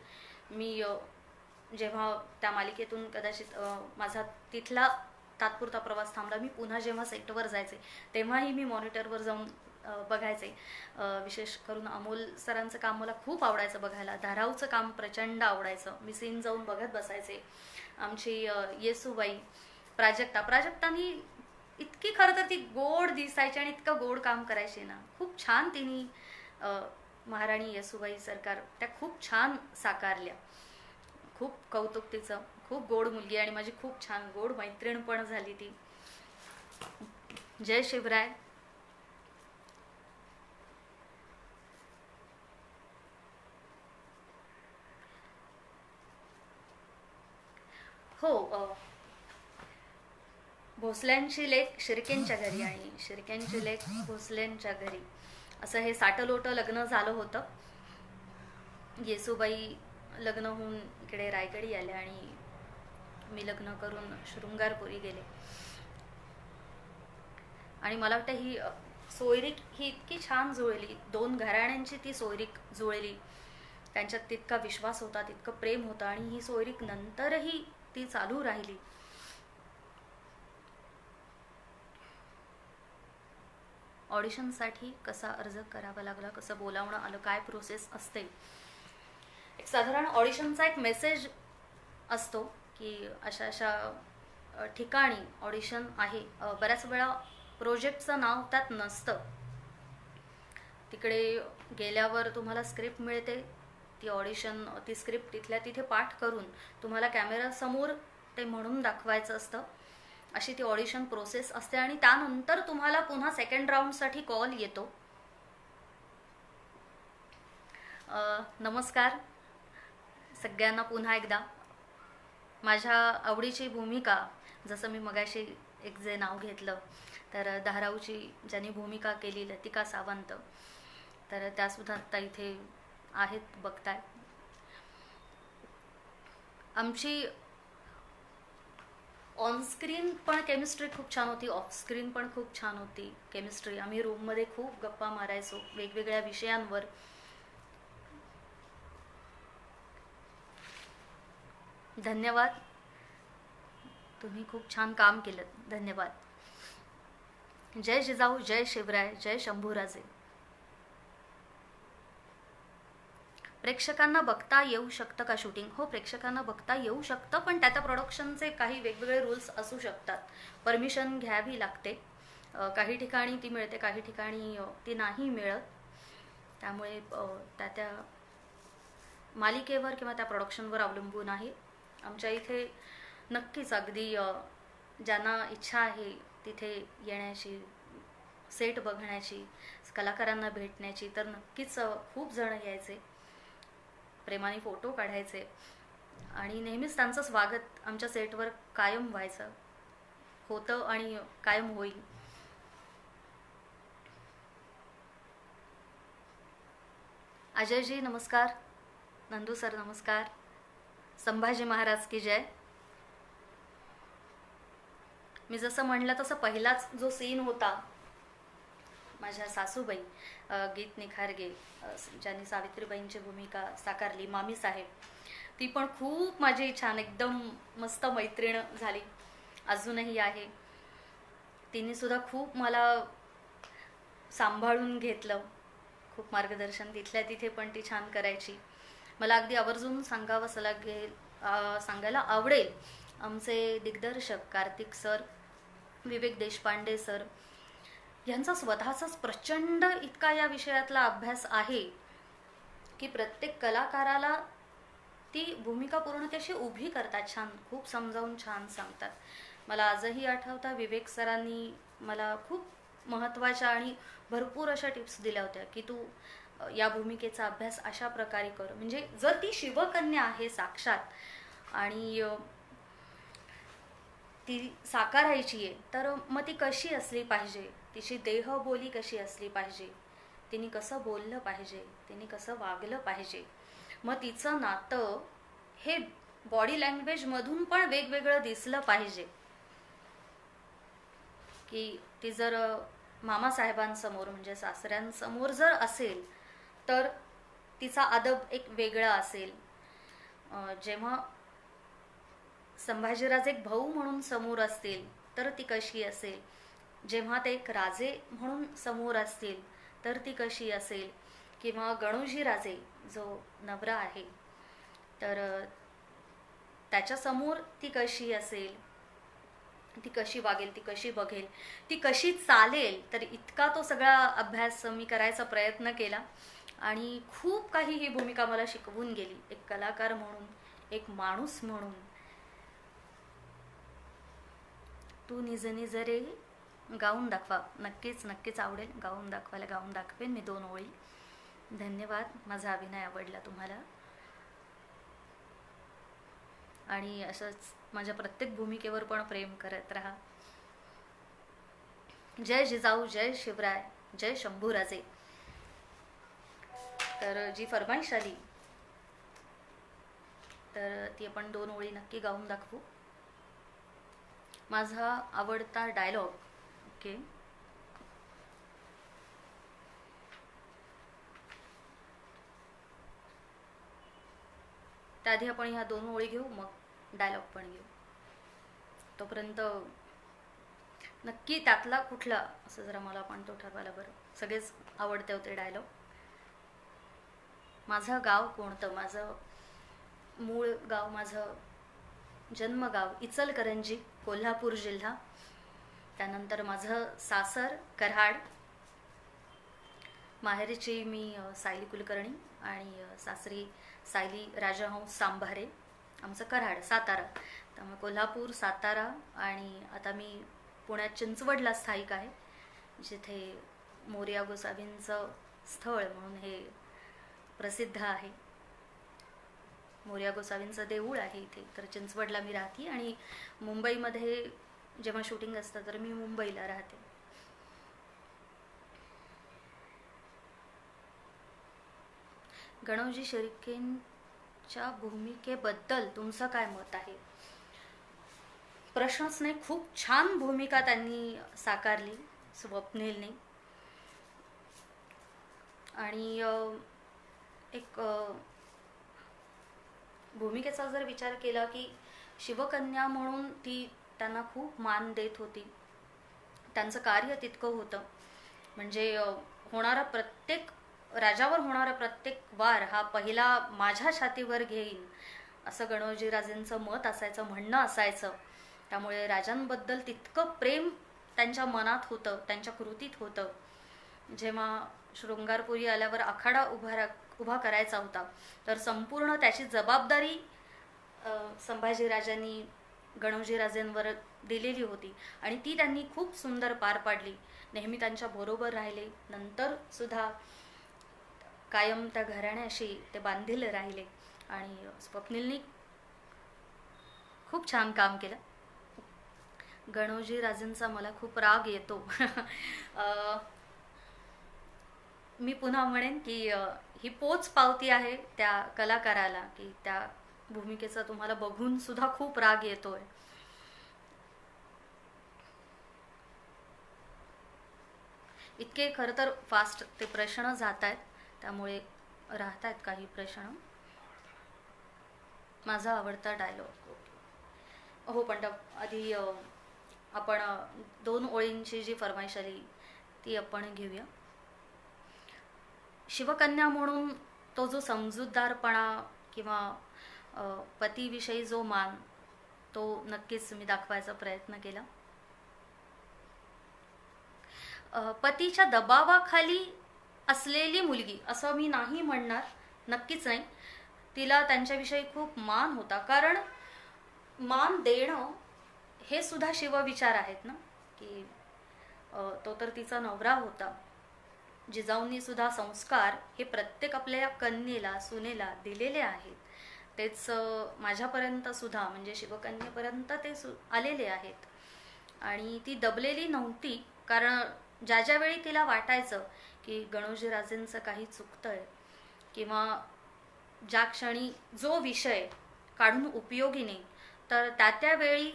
मी जेव्हा त्या मालिकेतून कदाचित माझा तिथला तात्पुरता प्रवास थांबला, मी पुन्हा जेव्हा सेटवर जायचे तेव्हाही मी मॉनिटरवर जाऊन बघायचे. विशेष करून अमोल सरांचं काम मला खूप आवडायचं बघायला. धाराऊचं काम प्रचंड आवडायचं, मी सीन जाऊन बघत बसायचे. आमची येसूबाई प्राजक्तानी इतकी खरं तर ती गोड दिसायची आणि इतकं गोड काम करायची ना, खूप छान तिने महाराणी येसूबाई सरकार त्या खूप छान साकारल्या. खूप कौतुक तिचं. खूप गोड मुलगी आणि माझी खूप छान गोड मैत्रीण पण झाली ती. जय शिवराय. हो, भोसल्यांची लेक शिर्केंच्या घरी आणि शिर्केंची लेक भोसल्यांच्या घरी, असं हे साटलोटं लग्न झालं होतं. येसूबाई लग्न होऊन इकडे रायगडी आल्या आणि मी लग्न करून शृंगारपुरी गेले. आणि मला वाटतं ही सोयरीक ही इतकी छान जुळली, दोन घराण्यांची ती सोयरीक जुळली. त्यांच्यात तितका विश्वास होता, तितकं प्रेम होतं आणि ही सोयरीक नंतरही ती चालू राहिली. ऑडिशनसाठी कसा अर्ज करावा लागला, कसं बोलावणं आलं, काय प्रोसेस असते. एक साधारण ऑडिशनचा एक मेसेज असतो की अशा अशा ठिकाणी ऑडिशन आहे. बऱ्याच वेळा प्रोजेक्टचं नाव त्यात नसतं. तिकडे गेल्यावर तुम्हाला स्क्रिप्ट मिळते, ती ऑडिशन, ती स्क्रिप्ट तिथल्या तिथे पाठ करून तुम्हाला कॅमेरासमोर ते म्हणून दाखवायचं असतं. अशी ती ऑडिशन प्रोसेस असते. आणि त्यानंतर तुम्हाला पुन्हा सेकंड राऊंडसाठी कॉल येतो. नमस्कार सगळ्यांना पुन्हा एकदा. माझ्या आवडीची भूमिका, जसं मी मगाशी एक जे नाव घेतलं, तर धाराऊची ज्यांनी भूमिका केली लतिका सावंत, तर त्यासुद्धा आत्ता इथे आहेत, बघताय. आमची ऑनस्क्रीन पण केमिस्ट्री खूप छान होती, ऑफस्क्रीन पण खूप छान होती केमिस्ट्री. आम्ही रूममध्ये खूप गप्पा मारायचो वेगवेगळ्या विषयांवर. धन्यवाद, तुम्ही खूप छान काम केलं, धन्यवाद. जय जिजाऊ, जय शिवराय, जय शंभूराजे. प्रेक्षकांना बघता येऊ शकतं का शूटिंग? हो, प्रेक्षकांना बघता येऊ शकतं, पण त्या प्रोडक्शनचे काही वेगवेगळे रूल्स असू शकतात. परमिशन घ्यावी लागते. काही ठिकाणी ती मिळते, काही ठिकाणी ती नाही मिळत. त्यामुळे त्या मालिकेवर किंवा त्या प्रोडक्शनवर अवलंबून आहे. आमच्या इथे नक्कीच अगदी ज्यांना इच्छा आहे तिथे येण्याची, सेट बघण्याची, कलाकारांना भेटण्याची, तर नक्कीच खूप जण यायचे, प्रेमाने फोटो काढायचे आणि नेहमीच त्यांचं स्वागत आमच्या सेटवर कायम व्हायचं, होतं आणि कायम होईल. अजयजी नमस्कार, नंदू सर नमस्कार. संभाजी महाराज की जय. मी जसं म्हणलं तसं पहिलाच जो सीन होता, माझ्या सासूबाई गीत निखारगे ज्यांनी सावित्रीबाईंची भूमिका साकारली, मामी साहेब, ती पण खूप माझी छान एकदम मस्त मैत्रीण झाली, अजूनही आहे. तिने सुद्धा खूप मला सांभाळून घेतलं, खूप मार्गदर्शन तिथल्या तिथे पण ती छान करायची. मला अगदी आवर्जून सांगायला आवडेल, आमचे दिग्दर्शक कार्तिक सर, विवेक देशपांडे सर यांचा स्वतःचाच प्रचंड इतका या विषयातला अभ्यास आहे की प्रत्येक कलाकाराला ती भूमिका पूर्ण तशी उभी करतात, छान खूप समजावून छान सांगतात. मला आजही आठवतं, विवेक सरांनी मला खूप महत्त्वाच्या आणि भरपूर अशा टिप्स दिल्या होत्या की तू या भूमिकेचा अभ्यास अशा प्रकारे कर. म्हणजे जर ती शिवकन्या आहे साक्षात आणि ती साकारायची आहे, तर मग ती कशी असली पाहिजे, तिची देहबोली कशी असली पाहिजे, तिने कसं बोललं पाहिजे, तिने कसं वागलं पाहिजे. मग तिचं नातं हे बॉडी लँग्वेजमधून पण वेगवेगळं दिसलं पाहिजे. की ती जर मामासाहेबांसमोर म्हणजे सासऱ्यांसमोर जर असेल तर तिचा अदब एक वेगळा असेल. जेव्हा संभाजीराजे एक भाऊ म्हणून समोर असतील तर ती कशी असेल, जेव्हा ते एक राजे म्हणून समोर असतील तर ती कशी असेल, किंवा गणोजी राजे जो नवरा आहे तर त्याच्यासमोर ती कशी असेल, ती कशी वागेल, ती कशी बघेल, ती कशी चालेल. तर इतका तो सगळा अभ्यास मी करायचा प्रयत्न केला आणि खूप काही ही भूमिका मला शिकवून गेली, एक कलाकार म्हणून, एक माणूस म्हणून. तू निज निज रे गाऊन दाखवा, नक्कीच नक्कीच आवडेल गाऊन दाखवायला, गाऊन दाखवेन मी 2 ओळी. धन्यवाद, माझा अभिनय आवडला तुम्हाला. आणि असंच माझ्या प्रत्येक भूमिकेवर पण प्रेम करत राहा. जय जिजाऊ, जय शिवराय, जय शंभूराजे. तर जी फरमाईश आली तर ती आपण 2 ओळी नक्की गाऊन दाखवू. माझा आवडता डायलॉग, ओके, त्याआधी आपण ह्या 2 ओळी घेऊ, मग डायलॉग पण घेऊ. तोपर्यंत नक्की त्यातला कुठला असं जरा मला पण तो ठरवायला बरं. सगळेच आवडते होते डायलॉग. माझं गाव कोणतं, माझं मूळ गाव, माझं जन्मगाव इचलकरंजी, कोल्हापूर जिल्हा. त्यानंतर माझं सासर कराड, माहेरची मी सायली कुलकर्णी आणि सासरी सायली राजहंस सांभारे. आमचं कराड सातारा, त्यामुळे कोल्हापूर, सातारा आणि आता मी पुण्यात चिंचवडला स्थायिक आहे, जिथे मोरया गोसावींचं स्थळ म्हणून हे प्रसिद्ध आहे. मोरया गोसावींचं देऊळ आहे इथे. तर चिंचवडला मी राहते आणि मुंबईमध्ये जेव्हा शूटिंग असतं तर मी मुंबईला राहते. गणोजी शिर्केंच्या भूमिकेबद्दल तुमचं काय मत आहे? प्रश्नच नाही, खूप छान भूमिका त्यांनी साकारली स्वप्नीलने. आणि एक भूमिकेचा जर विचार केला की शिवकन्या म्हणून ती त्यांना खूप मान देत होती, त्यांचं कार्य तितकं होतं. म्हणजे होणारा प्रत्येक राजावर होणारा प्रत्येक वार हा पहिला माझ्या छातीवर घेईन असं गणोजीराजेंचं मत असायचं, म्हणणं असायचं. त्यामुळे राजांबद्दल तितकं प्रेम त्यांच्या मनात होतं, त्यांच्या कृतीत होतं. जेव्हा शृंगारपुरी आल्यावर आखाडा उभा करायचा होता तर संपूर्ण त्याची जबाबदारी संभाजीराजांनी गणोजीराजेंवर दिलेली होती आणि ती त्यांनी खूप सुंदर पार पाडली. नेहमी त्यांच्या बरोबर राहिले, नंतर सुद्धा कायम त्या घराण्याशी ते बांधील राहिले आणि स्वप्नीलनी खूप छान काम केलं. गणोजीराजेंचा मला खूप राग येतो. मी पुन्हा म्हणेन की ही पोच पावती आहे त्या कलाकाराला की त्या भूमिकेचा तुम्हाला बघून सुद्धा खूप राग येतोय. इतके खरं तर फास्ट ते प्रश्न जात आहेत, त्यामुळे राहत आहेत काही प्रश्न. माझा आवडता डायलॉग, हो पण आधी आपण 2 ओळींची जी फरमाईश आली ती आपण घेऊया. शिवकन्या म्हणून तो जो समजूतदारपणा किंवा पतीविषयी जो मान, तो नक्कीच मी दाखवायचा प्रयत्न केला. पतीच्या दबावाखाली असलेली मुलगी असं मी नाही म्हणणार, नक्कीच नाही. तिला त्यांच्याविषयी खूप मान होता, कारण मान देणं हे सुद्धा शिवविचार आहेत ना, की तो तर तिचा नवरा होता. जिजाऊंनी सुद्धा संस्कार हे प्रत्येक आपल्या कन्येला सुनेला दिलेले आहेत. तेच माझ्यापर्यंत सुद्धा म्हणजे शिवकन्येपर्यंत ते आलेले आहेत. आणि ती दबलेली नव्हती, कारण ज्या ज्या वेळी तिला वाटायचं की गणोजीराजेंचं काही चुकतंय किंवा ज्या क्षणी जो विषय काढून उपयोगी नाही, तर त्यावेळी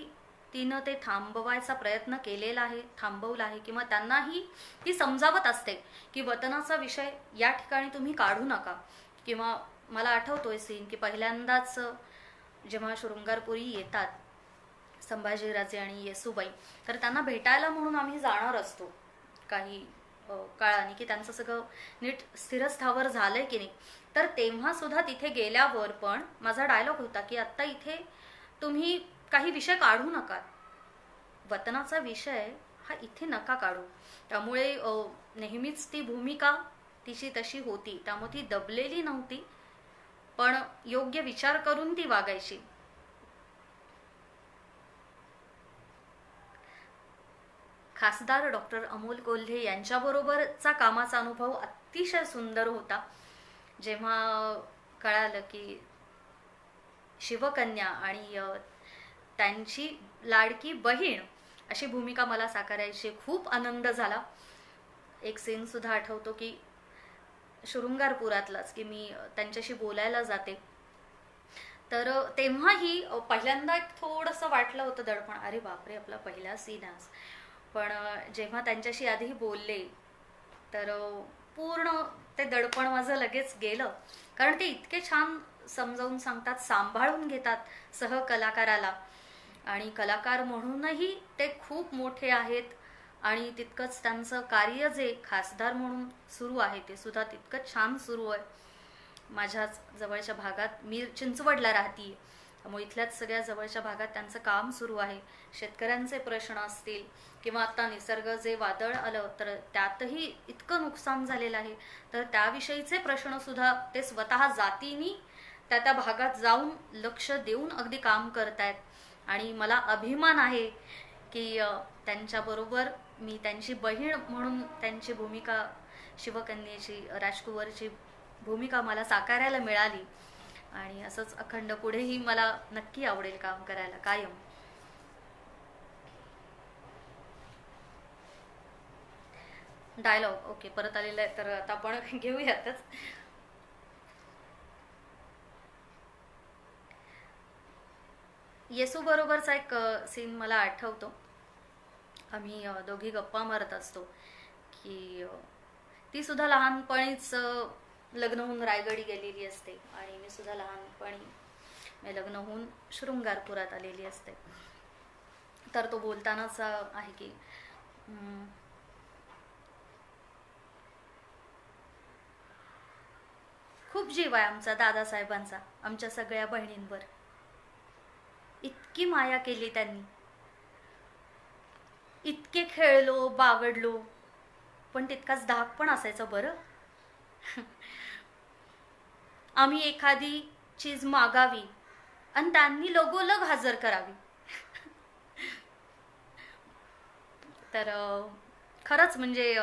तिनं ते थांबवायचा प्रयत्न केलेला आहे, थांबवला आहे. किंवा त्यांनाही ती समजावत असते की वतनाचा विषय या ठिकाणी तुम्ही काढू नका. किंवा मला आठवतोय सीन की पहिल्यांदाच जेव्हा शृंगारपुरी येतात संभाजीराजे आणि येसूबाई, तर त्यांना भेटायला म्हणून आम्ही जाणार असतो काही काळाने की त्यांचं सगळं नीट स्थिरस्थावर झालंय की नाही. तर तेव्हा सुद्धा तिथे गेल्यावर पण माझा डायलॉग होता की आत्ता इथे तुम्ही काही विषय काढू नका, वतनाचा विषय हा इथे नका काढू. त्यामुळे नेहमीच ती भूमिका तिची तशी होती, त्यामुळे ती दबलेली नव्हती, पण योग्य विचार करून ती वागायची. खासदार डॉक्टर अमोल कोल्हे यांच्याबरोबरचा कामाचा अनुभव अतिशय सुंदर होता. जेव्हा कळालं की शिवकन्या आणि त्यांची लाडकी बहीण अशी भूमिका मला साकारायची खूप आनंद झाला. एक सीन सुद्धा आठवतो की शृंगारपुरातलाच की मी त्यांच्याशी बोलायला जाते, तर तेव्हाही पहिल्यांदा थोडंसं वाटलं होतं दडपण, अरे बापरे आपला पहिला सीन आज. पण जेव्हा त्यांच्याशी आधी बोलले तर पूर्ण ते दडपण माझं लगेच गेलं, कारण ते इतके छान समजावून सांगतात, सांभाळून घेतात सहकलाकाराला. आणि कलाकार म्हणूनही ते खूप मोठे आहेत. आणि तितकंच त्यांचं कार्य जे खासदार म्हणून सुरू आहे ते सुद्धा तितकंच छान सुरू आहे. माझ्याच जवळच्या भागात, मी चिंचवडला राहते, त्यामुळे इथल्याच सगळ्या जवळच्या भागात त्यांचं काम सुरू आहे. शेतकऱ्यांचे प्रश्न असतील किंवा आता निसर्ग जे वादळ आलं तर त्यातही इतकं नुकसान झालेलं आहे, तर त्याविषयीचे प्रश्न सुद्धा ते स्वतः जातीनी त्या भागात जाऊन लक्ष देऊन अगदी काम करतायत. आणि मला अभिमान आहे की त्यांच्याबरोबर मी त्यांची बहीण म्हणून त्यांची भूमिका, शिवकन्येची, राजकुवरची भूमिका मला साकारायला मिळाली. आणि असंच अखंड पुढेही मला नक्की आवडेल काम करायला कायम. डायलॉग ओके परत आलेला आहे, तर आता आपण घेऊयातच. येसू बरोबरचा एक सीन मला आठवतो. आम्ही दोघी गप्पा मारत असतो की ती सुद्धा लहानपणीच लग्न होऊन रायगडी गेलेली असते आणि मी सुद्धा लहानपणी लग्न होऊन शृंगारपुरात आलेली असते. तर तो बोलतानाच आहे की खूप जीव आहे आमचा दादासाहेबांचा आमच्या सगळ्या बहिणींवर, इतकी माया केली त्यांनी, इतके खेळलो बागडलो, पण तितकाच धाक पण असायचं बरं. आम्ही एखादी चीज मागावी आणि त्यांनी लगोलग हजर करावी. तर खरंच म्हणजे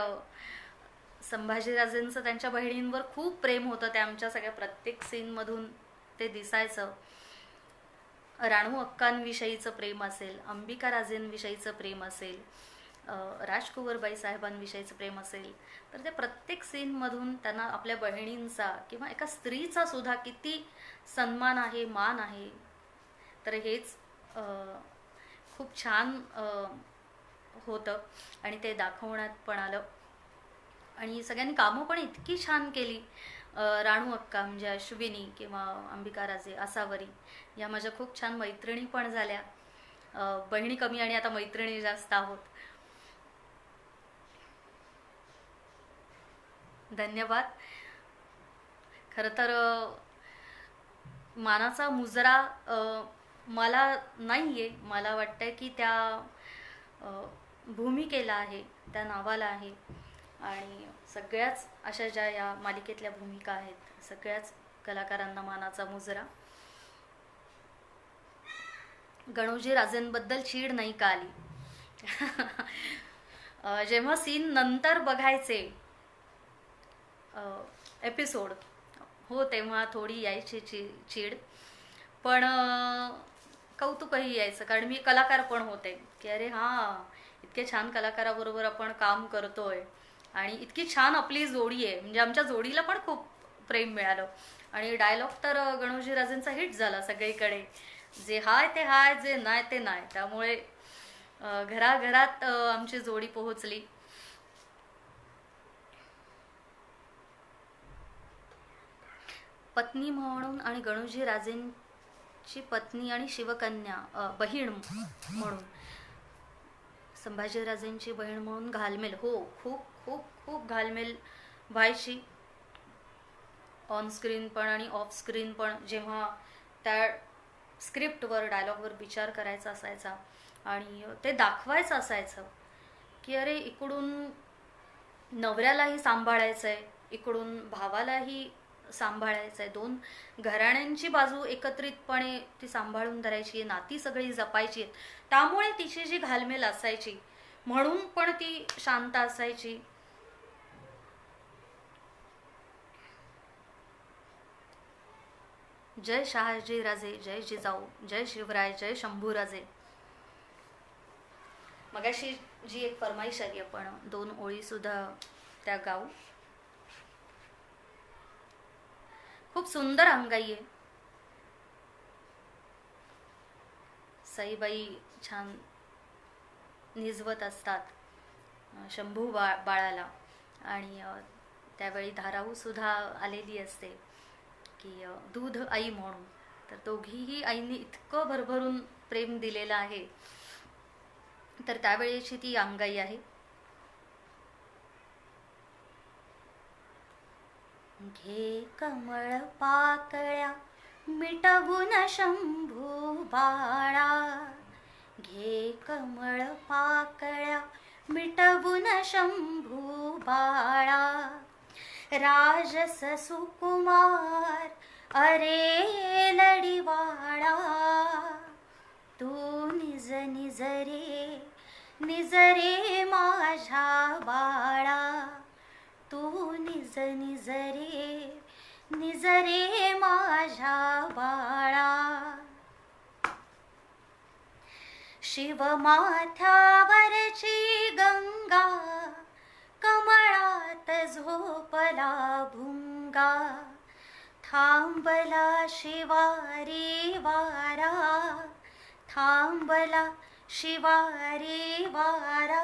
संभाजीराजेंचं त्यांच्या बहिणींवर खूप प्रेम होतं. ते आमच्या सगळ्या प्रत्येक सीनमधून ते दिसायचं. राणू अक्कांविषयीचं प्रेम असेल, अंबिका राजेंविषयीचं प्रेम असेल, राजकुवरबाई साहेबांविषयीचं प्रेम असेल, तर ते प्रत्येक सीनमधून त्यांना आपल्या बहिणींचा किंवा एका स्त्रीचा सुद्धा किती सन्मान आहे, मान आहे. तर हेच खूप छान होतं आणि ते दाखवण्यात पण आलं. आणि सगळ्यांनी कामं पण इतकी छान केली. राणू अक्का म्हणजे अश्विनी किंवा अंबिका राजे, आसावरी या माझ्या खूप छान मैत्रिणी पण झाल्या. बहिणी कमी आणि आता मैत्रिणी जास्त आहोत. धन्यवाद. खरं तर मानाचा मुजरा मला नाहीये. मला वाटतंय की त्या भूमिकेला आहे, त्या नावाला आहे. आणि सगळ्याच अशा ज्या या मालिकेतल्या भूमिका आहेत, सगळ्याच कलाकारांना मानाचा मुजरा. गणोजी राजेंबद्दल चीड नाही का आली? जेव्हा सीन नंतर बघायचे एपिसोड, हो तेव्हा थोडी यायची चीड, पण कौतुकही यायचं, कारण मी कलाकार पण होते की अरे हां, इतके छान कलाकाराबरोबर आपण काम करतोय आणि इतकी छान आपली जोडी आहे. म्हणजे आमच्या जोडीला पण खूप प्रेम मिळालं आणि डायलॉग तर गणोजी राजेंचा हिट झाला सगळीकडे. जे हाय ते हाय, जे नाही ते नाही. त्यामुळे घराघरात आमची जोडी पोहोचली. पत्नी म्हणून आणि गणोजी राजेंची पत्नी आणि शिवकन्या बहीण म्हणून, संभाजीराजेंची बहीण म्हणून घालमेल, हो खूप खूप खूप घालमेल व्हायची, ऑन स्क्रीन पण आणि ऑफ स्क्रीन पण. जेव्हा त्या स्क्रिप्टवर डायलॉगवर विचार करायचा असायचा आणि ते दाखवायचं असायचं की अरे इकडून नवऱ्यालाही सांभाळायचं आहे, इकडून भावालाही सांभाळायचं आहे, दोन घराण्यांची बाजू एकत्रितपणे ती सांभाळून धरायची, नाती सगळी जपायची आहेत. त्यामुळे तिची जी घालमेल असायची म्हणून पण ती शांत असायची. जय शहाजी राजे, जय जिजाऊ, जय शिवराय, जय शंभूराजे. मगाशी जी एक फरमाईश आली, आपण 2 ओळी सुद्धा त्या गाऊ. खूप सुंदर अंगाई आहे. सईबाई छान निजवत असतात शंभू बाळाला, आणि त्यावेळी धाराऊ सुद्धा आलेली असते की दूध आई म्हणून. तर दोघीही आईने इतकं भरभरून प्रेम दिलेलं आहे. तर त्यावेळेची ती अंगाई आहे. घे कमळ पाकळ्या मिटवून शंभू बाळा, घे कमळ पाकळ्या मिटवून शंभू बाळा, राजस सुकुमार अरे लढीवाळा, तू निज निज रे माझ्या बाळा, तू निज निज रे माझ्या बाळा. शिवमाथ्यावरची गंगा कमळात झोपला भुंगा, थांबला शिवारी वारा, थांबला शिवारी वारा,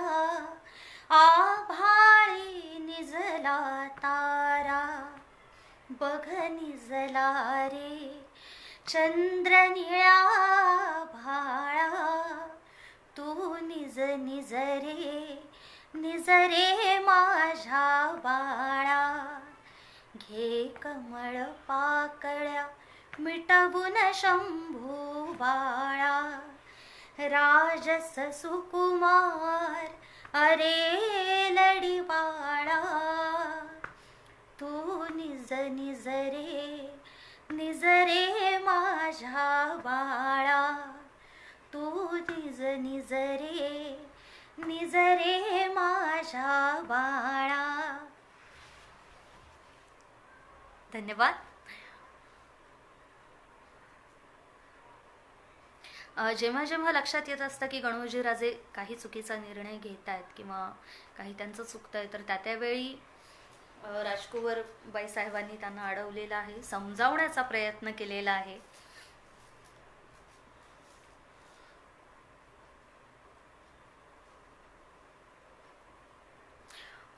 आभाळी निजला तारा, बघ निजला रे चंद्र निळा भाळा, तू निज निज रे माझ्या बाळा, घे कमळ पाकळ्या मिटवून शंभू बाळा, राजस सुकुमार अरे लढीवाळा, तू निज रे माझ्या बाळा, तू निज रे माझ्या बाळा. धन्यवाद. जेव्हा जेव्हा लक्षात येत असतं की गणोजी राजे काही चुकीचा निर्णय घेत आहेत किंवा काही त्यांचं चुकतं आहे, तर त्यावेळी राजकुंवर बाई साहेबांनी त्यांना अडवलेलं आहे, समजावण्याचा प्रयत्न केलेला आहे.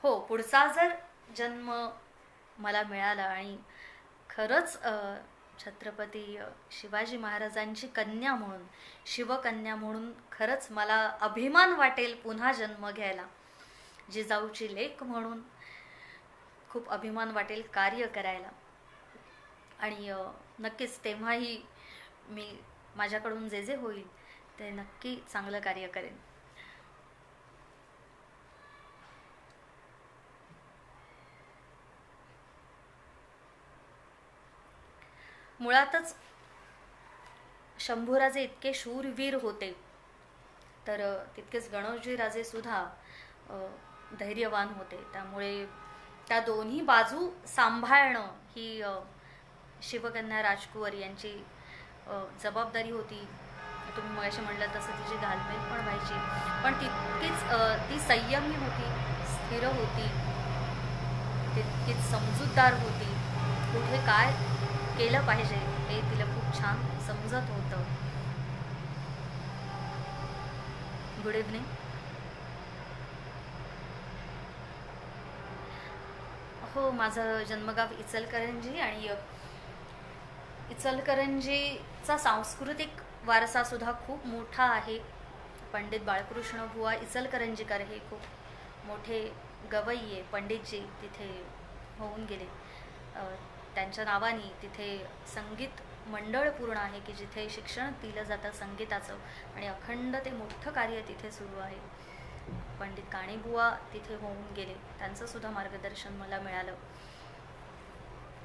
हो, पुढचा जर जन्म मला मिळाला आणि खरंच छत्रपती शिवाजी महाराजांची कन्या म्हणून, शिवकन्या म्हणून खरंच मला अभिमान वाटेल पुन्हा जन्म घ्यायला. जिजाऊची लेक म्हणून खूप अभिमान वाटेल कार्य करायला. आणि नक्कीच तेव्हाही मी माझ्याकडून जे जे होईल ते नक्की चांगलं कार्य करेन. मुळातच शंभूराजे इतके शूरवीर होते, तर तितकेच गणोजी राजे सुद्धा धैर्यवान होते. त्यामुळे त्या दोन्ही बाजू सांभाळणं ही शिवकन्या राजकुंवर यांची जबाबदारी होती. तुम्ही मगाशी म्हटलं तसं तिची घालमेल पण व्हायची, पण तितकीच ती संयमी होती, स्थिर होती, तितकीच समजूतदार होती. कुठे काय केलं पाहिजे हे तिला खूप छान समजत होतं. Good evening. हो, माझं जन्मगाव इचलकरंजी आणि इचलकरंजीचा सांस्कृतिक वारसा सुद्धा खूप मोठा आहे. पंडित बाळकृष्ण बुवा इचलकरंजीकर हे खूप मोठे गवय्ये पंडितजी तिथे होऊन गेले. त्यांच्या नावाने तिथे संगीत मंडळ पूर्ण आहे की जिथे शिक्षण दिलं जातं संगीताचं, आणि अखंड ते मोठं कार्य तिथे सुरू आहे. पंडित काणेबुवा तिथे होऊन गेले, त्यांचं सुद्धा मार्गदर्शन मला मिळालं.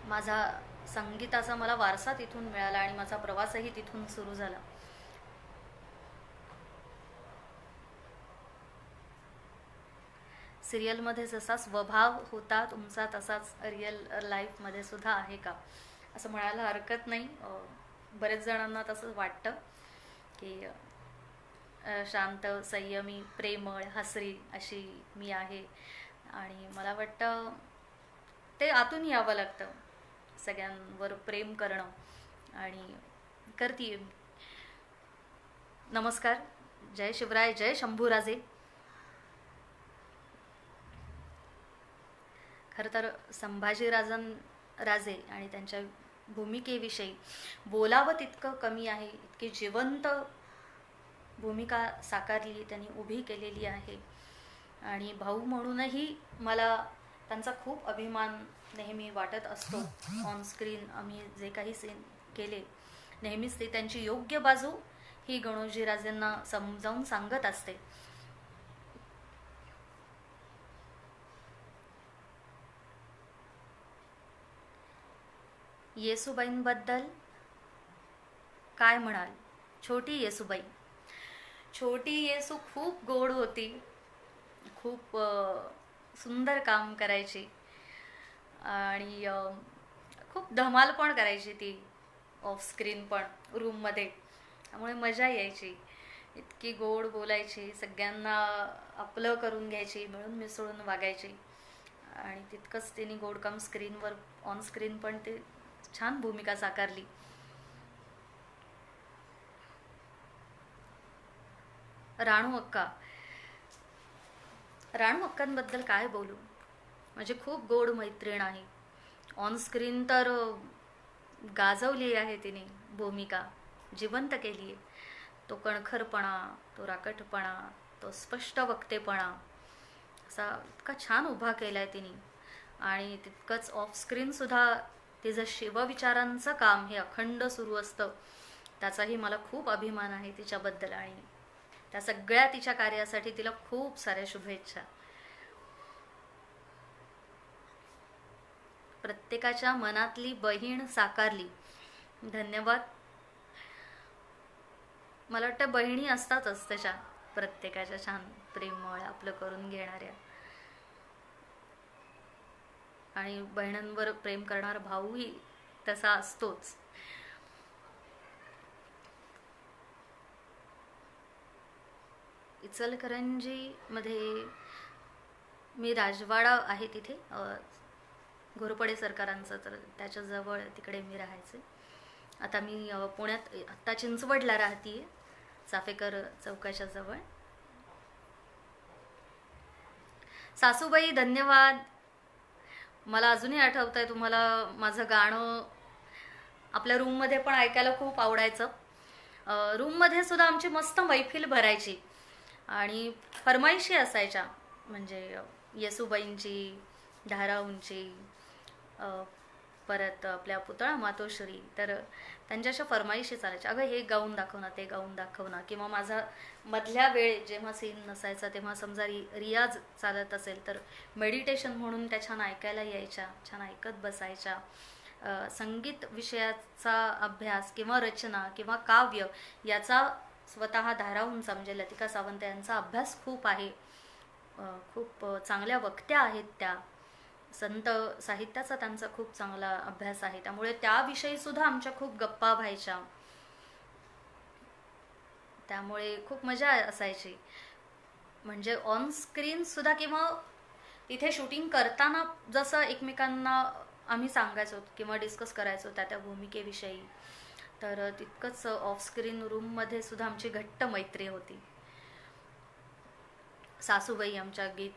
माझा संगीताचा मला वारसा तिथून मिळाला आणि माझा प्रवासही तिथून सुरू झाला. सिरियलमध्ये जसा स्वभाव होता तुमचा तसाच रिअल लाईफमध्ये सुद्धा आहे का, असं म्हणायला हरकत नाही. बरेच जणांना तसं वाटतं की शांत, संयमी, प्रेमळ, हसरी अशी मी आहे, आणि मला वाटतं ते आतून यावं लागतं, सगळ्यांवर प्रेम करणं, आणि करतीये. नमस्कार, जय शिवराय, जय शंभूराजे. खरं तर संभाजीराजे आणि त्यांच्या भूमिकेविषयी बोलावं तितकं कमी आहे. इतकी जिवंत भूमिका साकारली त्यांनी, उभी केलेली आहे, आणि भाऊ म्हणूनही मला त्यांचा खूप अभिमान नेहमी वाटत असतो. ऑनस्क्रीन आम्ही जे काही सीन केले, नेहमीच ते त्यांची योग्य बाजू ही गणोजीराजेंना समजावून सांगत असते. येसूबाईंबद्दल काय म्हणाल? छोटी येसूबाई. छोटी येसू खूप गोड होती, खूप सुंदर काम करायची, आणि खूप धमाल पण करायची ती ऑफ स्क्रीन पण, रूममध्ये. त्यामुळे मजा यायची. इतकी गोड बोलायची, सगळ्यांना आपलं करून घ्यायची, मिळून मिसळून वागायची, आणि तितकंच तिने गोडकाम स्क्रीनवर, ऑन स्क्रीन पण ते छान भूमिका साकारली. राणू अक्का. राणू अक्कांबद्दल काय बोलू, म्हणजे खूप गोड मैत्रीण आहे. ऑन स्क्रीन तर गाजवली आहे तिने भूमिका, जिवंत केली आहे. तो कणखरपणा, तो राकटपणा, तो स्पष्ट वक्तेपणा असा इतका छान उभा केला आहे तिने. आणि तितकंच ऑफ स्क्रीनसुद्धा तिचं शिवविचारांचं काम हे अखंड सुरू असतं, त्याचाही मला खूप अभिमान आहे तिच्याबद्दल, आणि त्या सगळ्या तिच्या कार्यासाठी तिला खूप साऱ्या शुभेच्छा. प्रत्येकाच्या मनातली बहीण साकारली. धन्यवाद. मला वाटतं बहिणी असतातच त्याच्या प्रत्येकाच्या छान प्रेमळ, आपलं करून घेणाऱ्या, आणि बहिणींवर प्रेम करणारा भाऊही तसा असतोच. इचलकरंजीमध्ये मी राजवाडा आहे तिथे, घोरपडे सरकारांचं, तर त्याच्याजवळ तिकडे मी राहायचे. आता मी पुण्यात आत्ता चिंचवडला राहतीये, चाफेकर चौकाच्या जवळ. सासूबाई धन्यवाद. मला अजूनही आठवत आहे, तुम्हाला माझं गाणं आपल्या रूममध्ये पण ऐकायला खूप आवडायचं. रूममध्ये सुद्धा आमची मस्त मैफिल भरायची आणि फरमाईशी असायच्या, म्हणजे येसूबाईंची, धाराऊंची, अ, परत आपल्या पुतळा मातोश्री. तर त्यांच्या अशा फरमाईशी चालायच्या, अगं हे गाऊन दाखव ना, ते गाऊन दाखव ना. किंवा माझा मधल्या वेळ जेव्हा सीन नसायचा तेव्हा समजा रियाज चालत असेल तर मेडिटेशन म्हणून त्या छान ऐकायला यायच्या, छान ऐकत बसायच्या. संगीत विषयाचा अभ्यास किंवा रचना किंवा काव्य याचा स्वतः धाराहूनचा म्हणजे लतिका सावंत यांचा अभ्यास खूप आहे. खूप चांगल्या वक्त्या आहेत त्या. संत साहित्याचा त्यांचा खूप चांगला अभ्यास आहे, त्यामुळे त्याविषयी सुद्धा आमच्या खूप गप्पा व्हायच्या. त्यामुळे खूप मजा असायची. म्हणजे ऑन स्क्रीन सुद्धा किंवा तिथे शूटिंग करताना जसं एकमेकांना आम्ही सांगायचो किंवा डिस्कस करायचो त्या त्या भूमिकेविषयी, तर तितकंच ऑफ स्क्रीन रूममध्ये सुद्धा आमची घट्ट मैत्री होती. सासूबाई आमच्या गीत,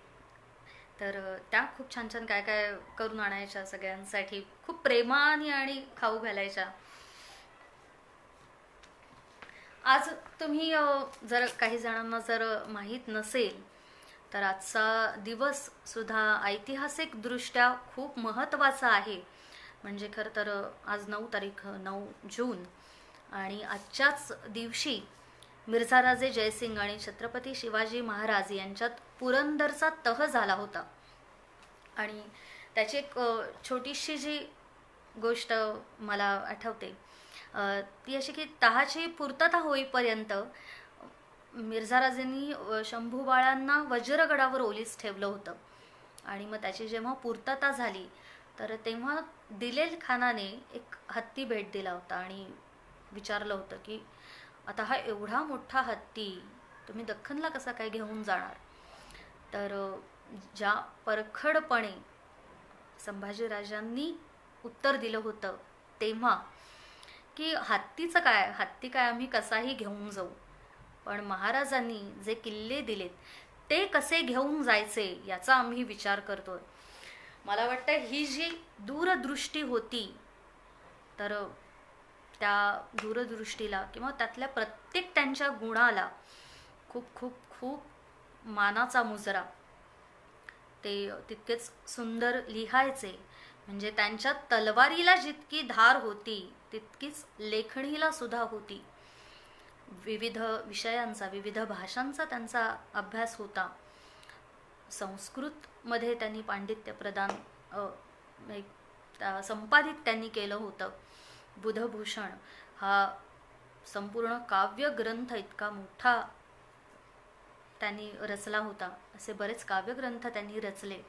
तर त्या खूप छान छान काय काय करून आणायच्या सगळ्यांसाठी, खूप प्रेमाने आणि खाऊ घालायच्या. आज तुम्ही जर काही जणांना जर माहीत नसेल तर आजचा दिवस सुद्धा ऐतिहासिकदृष्ट्या खूप महत्त्वाचा आहे. म्हणजे खरं तर आज 9 तारीख, 9 जून, आणि आजच्याच दिवशी मिर्झाराजे जयसिंग आणि छत्रपती शिवाजी महाराज यांच्यात पुरंदरचा तह झाला होता. आणि त्याची एक छोटीशी जी गोष्ट मला आठवते, ती अशी की तहाची पूर्तता होईपर्यंत मिर्झाराजेंनी शंभूबाळांना वज्रगडावर ओलीस ठेवलं होतं. आणि मग त्याची जेव्हा पूर्तता झाली तर तेव्हा दिलेल खानाने एक हत्ती भेट दिला होता आणि विचारलं होतं की आता हा एवढा मोठा हत्ती तुम्ही दख्खनला कसा काय घेऊन जाणार. तर ज्या परखडपणे संभाजीराजांनी उत्तर दिलं होतं तेव्हा की हत्तीचं काय, हत्ती काय आम्ही कसाही घेऊन जाऊ, पण महाराजांनी जे किल्ले दिलेत ते कसे घेऊन जायचे याचा आम्ही विचार करतोय. मला वाटतं ही जी दूरदृष्टी होती, तर त्या दूरदृष्टीला किंवा त्यातल्या प्रत्येक त्यांच्या गुणाला खूप खूप खूप मानाचा मुजरा. ते तितकेच सुंदर लिहायचे. म्हणजे त्यांच्या तलवारीला जितकी धार होती तितकीच लेखणीला सुद्धा होती. विविध विषयांचा, विविध भाषांचा त्यांचा अभ्यास होता. संस्कृतमध्ये त्यांनी पांडित्य प्रदान संपादित त्यांनी केलं होतं. बुधभूषण हा संपूर्ण काव्य ग्रंथ इतका मोठा त्यांनी रचला होता. असे बरेच काव्यग्रंथ त्यांनी रचले.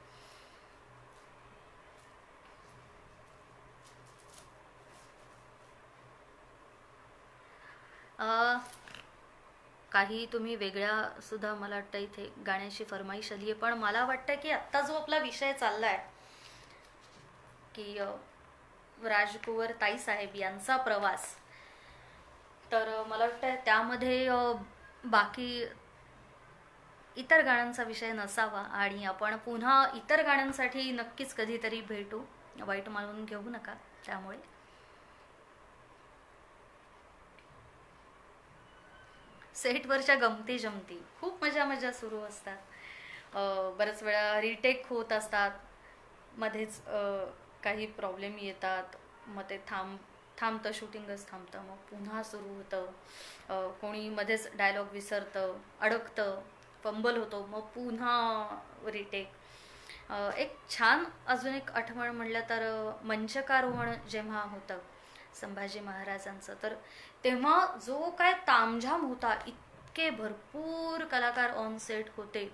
काही तुम्ही वेगळ्या सुद्धा मला वाटतं इथे गाण्याची फरमाईश आली आहे, पण मला वाटतं की आत्ता जो आपला विषय चाललाय की राजकुंवर ताईसाहेब यांचा प्रवास, तर मला वाटतं त्यामध्ये बाकी इतर गाण्यांचा विषय नसावा आणि आपण पुन्हा इतर गाण्यांसाठी नक्कीच कधीतरी भेटू. वाईट मानून घेऊ नका. त्यामुळे सेटवरच्या गमती जमती खूप मजा मजा सुरू असतात. बऱ्याच वेळा रिटेक होत असतात, मध्येच काही प्रॉब्लेम येतात, मग ते थांबतं, शूटिंगच थांबतं, मग पुन्हा सुरू होतं. कोणी मध्येच डायलॉग विसरतं, अडकतं, फंबल होतो, मग पुन्हा रिटेक. एक छान अजून एक आठवण म्हणलं तर मंचकारोहण जेव्हा होतं संभाजी महाराजांचं, तर तेव्हा जो काय तामझाम होता, इतके भरपूर कलाकार ऑन सेट होते,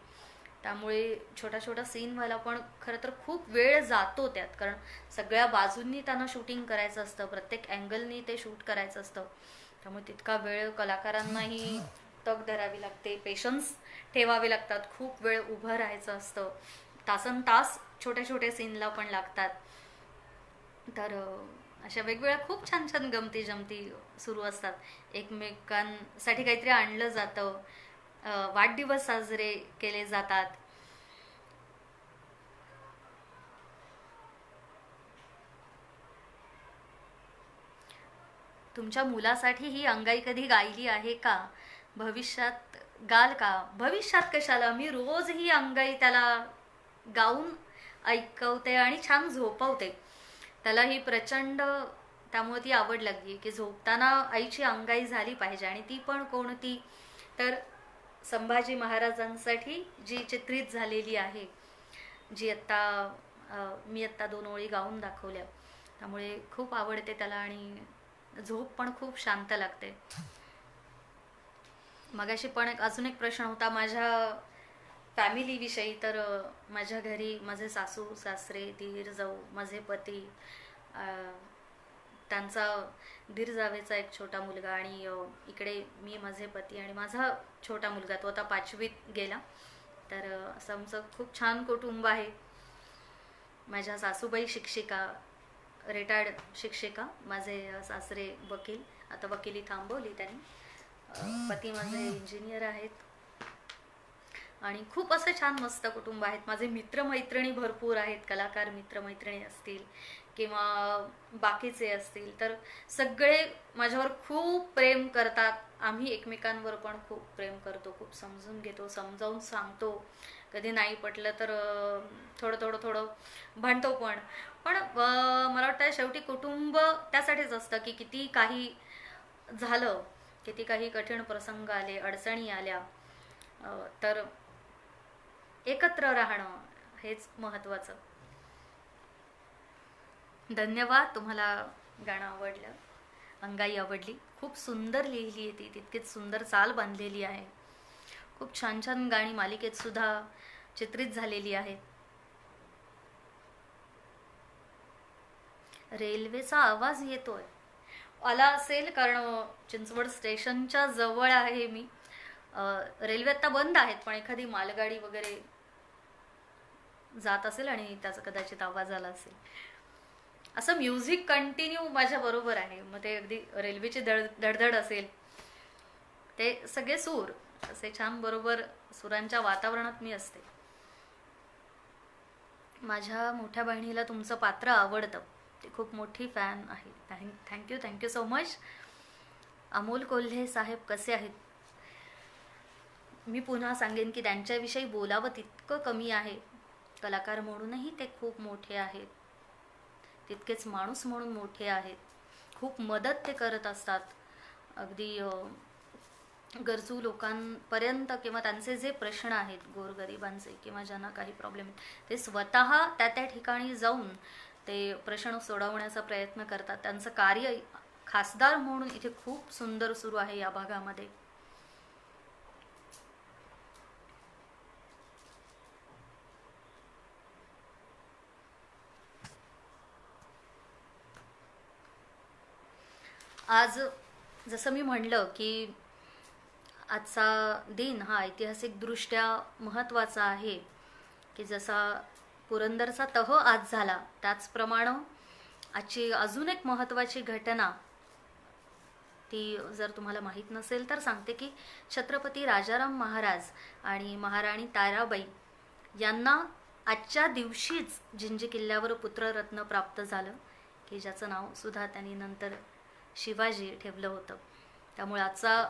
त्यामुळे छोटा छोटा सीन व्हायला पण खरं तर खूप वेळ जातो त्यात, कारण सगळ्या बाजूंनी त्यांना शूटिंग करायचं असतं, प्रत्येक अँगलनी ते शूट करायचं असतं. त्यामुळे तितका वेळ कलाकारांनाही तग धरावी लागते, पेशन्स ठेवावे लागतात, खूप वेळ उभं राहायचं असतं, तासन तास छोट्या छोट्या सीनला पण लागतात. तर अशा वेगवेगळ्या खूप छान छान गमती जमती सुरू असतात. एकमेकांसाठी काहीतरी आणलं जातं, वाढदिवस साजरे केले जातात. तुमच्या मुलासाठी ही अंगाई कधी गायली आहे का? भविष्यात गाल का? भविष्यात कशाला, मी रोज ही अंगाई त्याला गाऊन ऐकवते आणि छान झोपवते. त्याला ही प्रचंड, त्यामुळे ती आवड लागली की झोपताना आईची अंगाई झाली पाहिजे. आणि ती पण कोणती, तर संभाजी महाराजांसाठी जी चित्रित झालेली आहे, जी मी आत्ता 2 ओळी गाऊन दाखवल्या. त्यामुळे खूप आवडते त्याला आणि झोप पण खूप शांत लागते. मगाशी पण अजून एक प्रश्न होता माझ्या फॅमिलीविषयी. तर माझ्या घरी माझे सासू सासरे, दीर जाऊ, माझे पती, त्यांचा दीर जावेचा एक छोटा मुलगा, आणि इकडे मी, माझे पती आणि माझा छोटा मुलगा, तो आता 5वीत गेला. तर असं आमचं खूप छान कुटुंब आहे. माझ्या सासूबाई शिक्षिका, रिटायर्ड शिक्षिका, माझे सासरे वकील, आता वकिली थांबवली त्यांनी, पती माझे इंजिनियर आहेत. आणि खूप असं छान मस्त कुटुंब आहेत. माझे मित्रमैत्रिणी भरपूर आहेत, कलाकार मित्रमैत्रिणी असतील किंवा बाकीचे असतील, तर सगळे माझ्यावर खूप प्रेम करतात. आम्ही एकमेकांवर पण खूप प्रेम करतो, खूप समजून घेतो, समजावून सांगतो. कधी नाही पटलं तर थोडं भांडतो पण. मला वाटतं शेवटी कुटुंब त्यासाठीच असतं की किती काही झालं, किती काही कठीण प्रसंग आले, अडचणी आल्या, तर एकत्र राहणं हेच महत्त्वाचं. धन्यवाद. तुम्हाला गाणं आवडलं, अंगाई आवडली, खूप सुंदर लिहिली आहे ती, तितकीच सुंदर चाल बांधलेली आहे. खूप छान छान गाणी मालिकेत सुद्धा चित्रित झालेली आहेत. रेल्वेचा आवाज येतोय, आला असेल कारण चिंचवड स्टेशनच्या जवळ आहे मी. रेल्वे आता बंद आहेत, पण एखादी मालगाडी वगैरे जात असेल आणि त्याचा कदाचित आवाज आला असेल. असं म्युझिक कंटिन्यू माझ्या बरोबर आहे, मग ते अगदी रेल्वेची धडधड असेल, ते सगळे सूर असे छान बरोबर सुरांच्या वातावरणात मी असते. माझ्या मोठ्या बहिणीला तुमचं पात्र आवडतं, ती खूप मोठी फॅन आहे. Thank you so much. Amol Kolhe साहेब कसे आहेत? मी पुन्हा सांगेन की त्यांच्याविषयी बोलावं तितकं कमी आहे. कलाकार म्हणूनही ते खूप मोठे आहेत, तितकेच माणूस म्हणून मोठे आहेत. खूप मदत ते करत असतात, अगदी गरजू लोकांपर्यंत, किंवा त्यांचे जे प्रश्न आहेत गोरगरिबांचे किंवा ज्यांना काही प्रॉब्लेम आहेत, ते स्वतः त्या ठिकाणी जाऊन ते प्रश्न सोडवण्याचा प्रयत्न करतात. त्यांचं कार्य खासदार म्हणून इथे खूप सुंदर सुरू आहे या भागामध्ये. आज जसं मी म्हणलं की आजचा दिन हा ऐतिहासिकदृष्ट्या महत्त्वाचा आहे, की जसा पुरंदरचा तह आज झाला, त्याचप्रमाणे आजची अजून एक महत्त्वाची घटना, ती जर तुम्हाला माहीत नसेल तर सांगते की छत्रपती राजाराम महाराज आणि महाराणी ताराबाई यांना आजच्या दिवशीच जिंजी किल्ल्यावर पुत्ररत्न प्राप्त झालं, की ज्याचं नाव सुद्धा त्यांनी नंतर शिवाजी ठेवलं होतं. त्यामुळे आजचा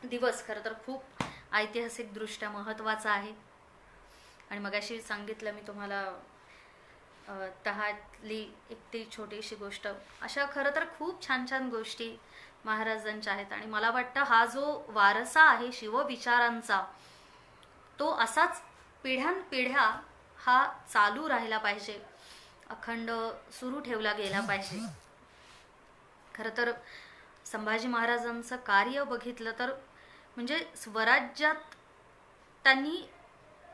दिवस खरं तर खूप ऐतिहासिकदृष्ट्या महत्त्वाचा आहे. आणि मगाशी सांगितलं मी तुम्हाला तहातली एक ती छोटीशी गोष्ट, अशा खरं तर खूप छान छान गोष्टी महाराजांच्या आहेत. आणि मला वाटतं हा जो वारसा आहे शिवविचारांचा, तो असाच पिढ्यानपिढ्या हा चालू राहिला पाहिजे, अखंड सुरू ठेवला गेला पाहिजे. खरं तर संभाजी महाराजांचं कार्य बघितलं तर म्हणजे स्वराज्यात त्यांनी,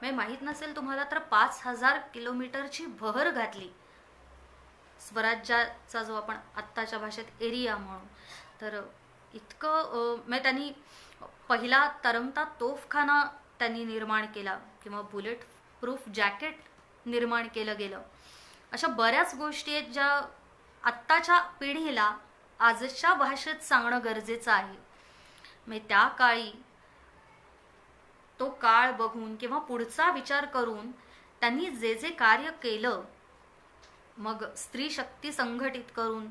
माहीत नसेल तुम्हाला तर 5000 किलोमीटरची भर घातली. स्वराज्याचा जो आपण आत्ताच्या भाषेत एरिया म्हणू, तर इतकं त्यांनी पहिला तरंगता तोफखाना त्यांनी निर्माण केला, किंवा बुलेट प्रूफ जॅकेट निर्माण केलं गेलं. अशा बऱ्याच गोष्टी आहेत ज्या आत्ताच्या पिढीला आजच्या भाषेत सांगणं गरजेचं आहे. त्या काळी तो काळ बघून किंवा पुढचा विचार करून त्यांनी जे जे कार्य केलं, मग स्त्री शक्ती संघटित करून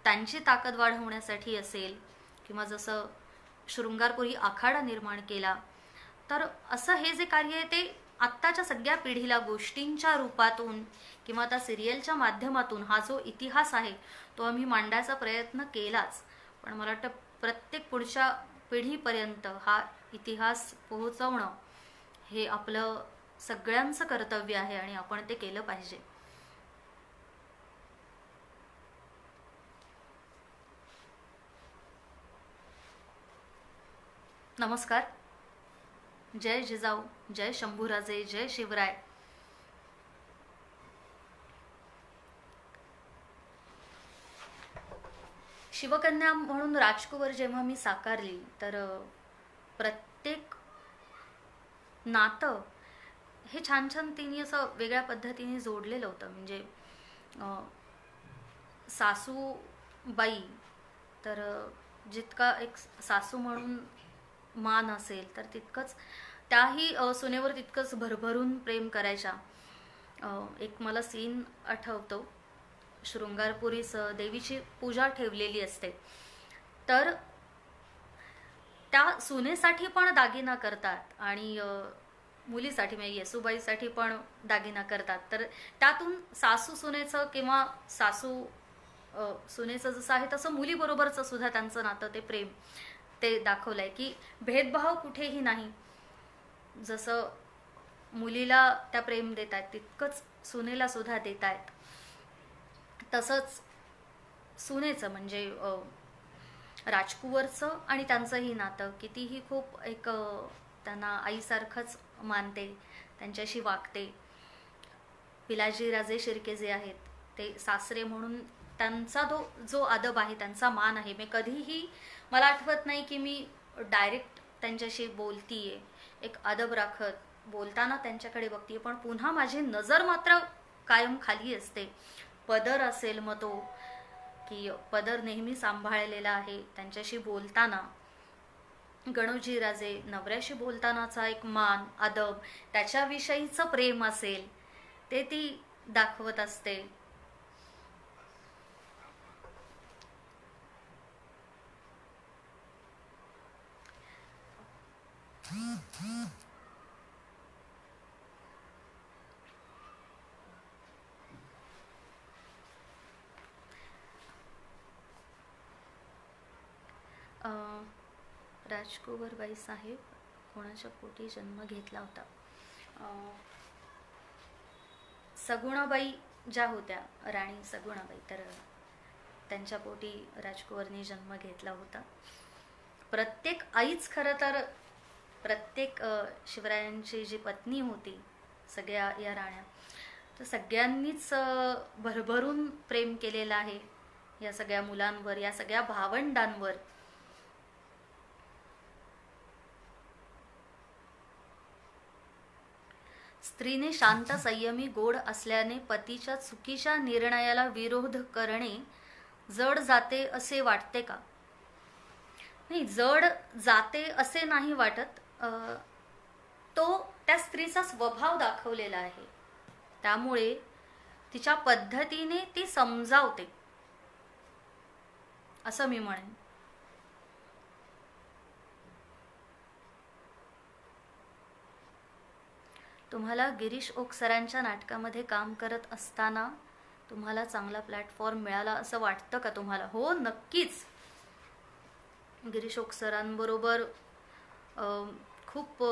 त्यांची ताकद वाढवण्यासाठी असेल, किंवा जसं शृंगारपुरी आखाडा निर्माण केला, तर असं हे जे कार्य आहे ते आत्ताच्या सगळ्या पिढीला गोष्टींच्या रूपातून किंवा आता सिरियलच्या माध्यमातून हा जो इतिहास आहे तो आम्ही मांडायचा प्रयत्न केलाच. पण मला वाटतं प्रत्येक पुढच्या पिढीपर्यंत हा इतिहास पोहोचवणं हे आपलं सगळ्यांचं कर्तव्य आहे आणि आपण ते केलं पाहिजे. नमस्कार. जय जिजाऊ, जय शंभूराजे, जय शिवराय. शिवकन्या म्हणून राजकुवर जेव्हा मी साकारली तर प्रत्येक नातं हे छान छान तिने असं वेगळ्या पद्धतीने जोडलेलं होतं. म्हणजे सासूबाई तर जितका एक सासू म्हणून मान असेल तर तितकंच त्याही सुनेवर तितकंच भरभरून प्रेम करायच्या. एक मला सीन आठवतो, शृंगारपुरीस देवीची पूजा ठेवलेली असते, तर त्या सुनेसाठी पण दागिना करतात आणि मुलीसाठी म्हणजे येसूबाईसाठी पण दागिना करतात. तर त्यातून सासू सुनेचं किंवा सासू सुनेचं जसं आहे तसं मुलीबरोबरचं सुद्धा त्यांचं नातं, ते प्रेम ते दाखवलंय की भेदभाव कुठेही नाही. जसं मुलीला त्या प्रेम देत आहेत तितकंच सुनेला सुद्धा देत आहेत. तसंच सुनेचं म्हणजे राजकुवरचं आणि त्यांचंही नातं कितीही खूप एक त्यांना आईसारखंच मानते, त्यांच्याशी वागते. पिलाजीराजे शिर्के जे आहेत ते सासरे म्हणून त्यांचा जो अदब आहे, त्यांचा मान आहे, मी कधीही मला आठवत नाही की मी डायरेक्ट त्यांच्याशी बोलतीये, एक अदब राखत बोलताना त्यांच्याकडे बघतीये, पण पुन्हा माझी नजर मात्र कायम खाली असते. पदर असेल मग तो की पदर नेहमी सांभाळलेला आहे त्यांच्याशी बोलताना. गणोजीराजे नवऱ्याशी बोलतानाचा एक मान अदब, त्याच्याविषयीचं प्रेम असेल ते ती दाखवत असते. राजकुवरबाई साहेब कोणाच्या पोटी जन्म घेतला होता? सगुणाबाई ज्या होत्या, राणी सगुणाबाई, तर त्यांच्या पोटी राजकुवरने जन्म घेतला होता. प्रत्येक आईच खरं तर प्रत्येक शिवरायांची जी पत्नी होती, सगळ्या या राण्या, तर सगळ्यांनीच भरभरून प्रेम केलेलं आहे या सगळ्या मुलांवर, या सगळ्या भावंडांवर. स्त्रीने शांत संयमी गोड असल्याने पतीच्या चुकीच्या निर्णयाला विरोध करणे जड जाते असे वाटते का? नाही, जड जाते असे नाही वाटत. तो त्या स्त्रीचा स्वभाव दाखवलेला आहे, त्यामुळे तिच्या पद्धतीने ती समजावते असं मी म्हणेन. तुम्हाला गिरीश ओक सरांच्या नाटकामध्ये काम करत असताना तुम्हाला चांगला प्लॅटफॉर्म मिळाला असं वाटतं का तुम्हाला? हो, नक्कीच. गिरीश ओक सरांबरोबर खूप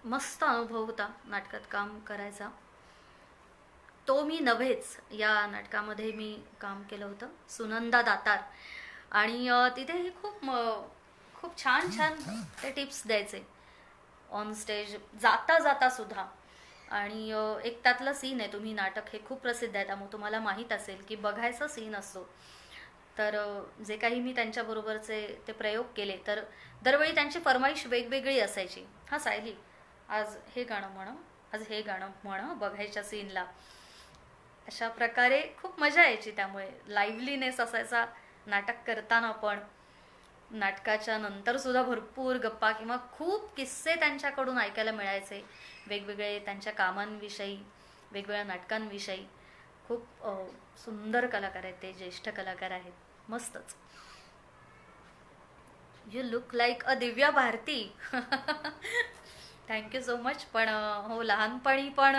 मस्त अनुभव होता नाटकात काम करायचा. तो मी नव्हेच, या नाटकामध्ये मी काम केलं होतं, सुनंदा दातार, आणि तिथेही खूप छान छान ते टिप्स द्यायचे ऑन स्टेज जाता जाता सुद्धा. आणि एक त्यातला सीन आहे, तुम्ही नाटक हे खूप प्रसिद्ध आहे त्यामुळे तुम्हाला माहीत असेल की बघायचा सीन असतो. तर जे काही मी त्यांच्याबरोबरचे ते प्रयोग केले, तर दरवेळी त्यांची फरमाईश वेगवेगळी असायची. हा सायली, आज हे गाणं म्हण, आज हे गाणं म्हण बघायच्या सीनला. अशा प्रकारे खूप मजा यायची. त्यामुळे लाईव्हलीनेस असायचा नाटक करताना, पण नाटकाच्या नंतर सुद्धा भरपूर गप्पा किंवा खूप किस्से त्यांच्याकडून ऐकायला मिळायचे, वेगवेगळे त्यांच्या कामांविषयी, वेगवेगळ्या नाटकांविषयी. खूप सुंदर कलाकार आहेत ते, ज्येष्ठ कलाकार आहेत. मस्तच. You look like a Divya Bharti. Thank you so much. पण हो, लहानपणी पण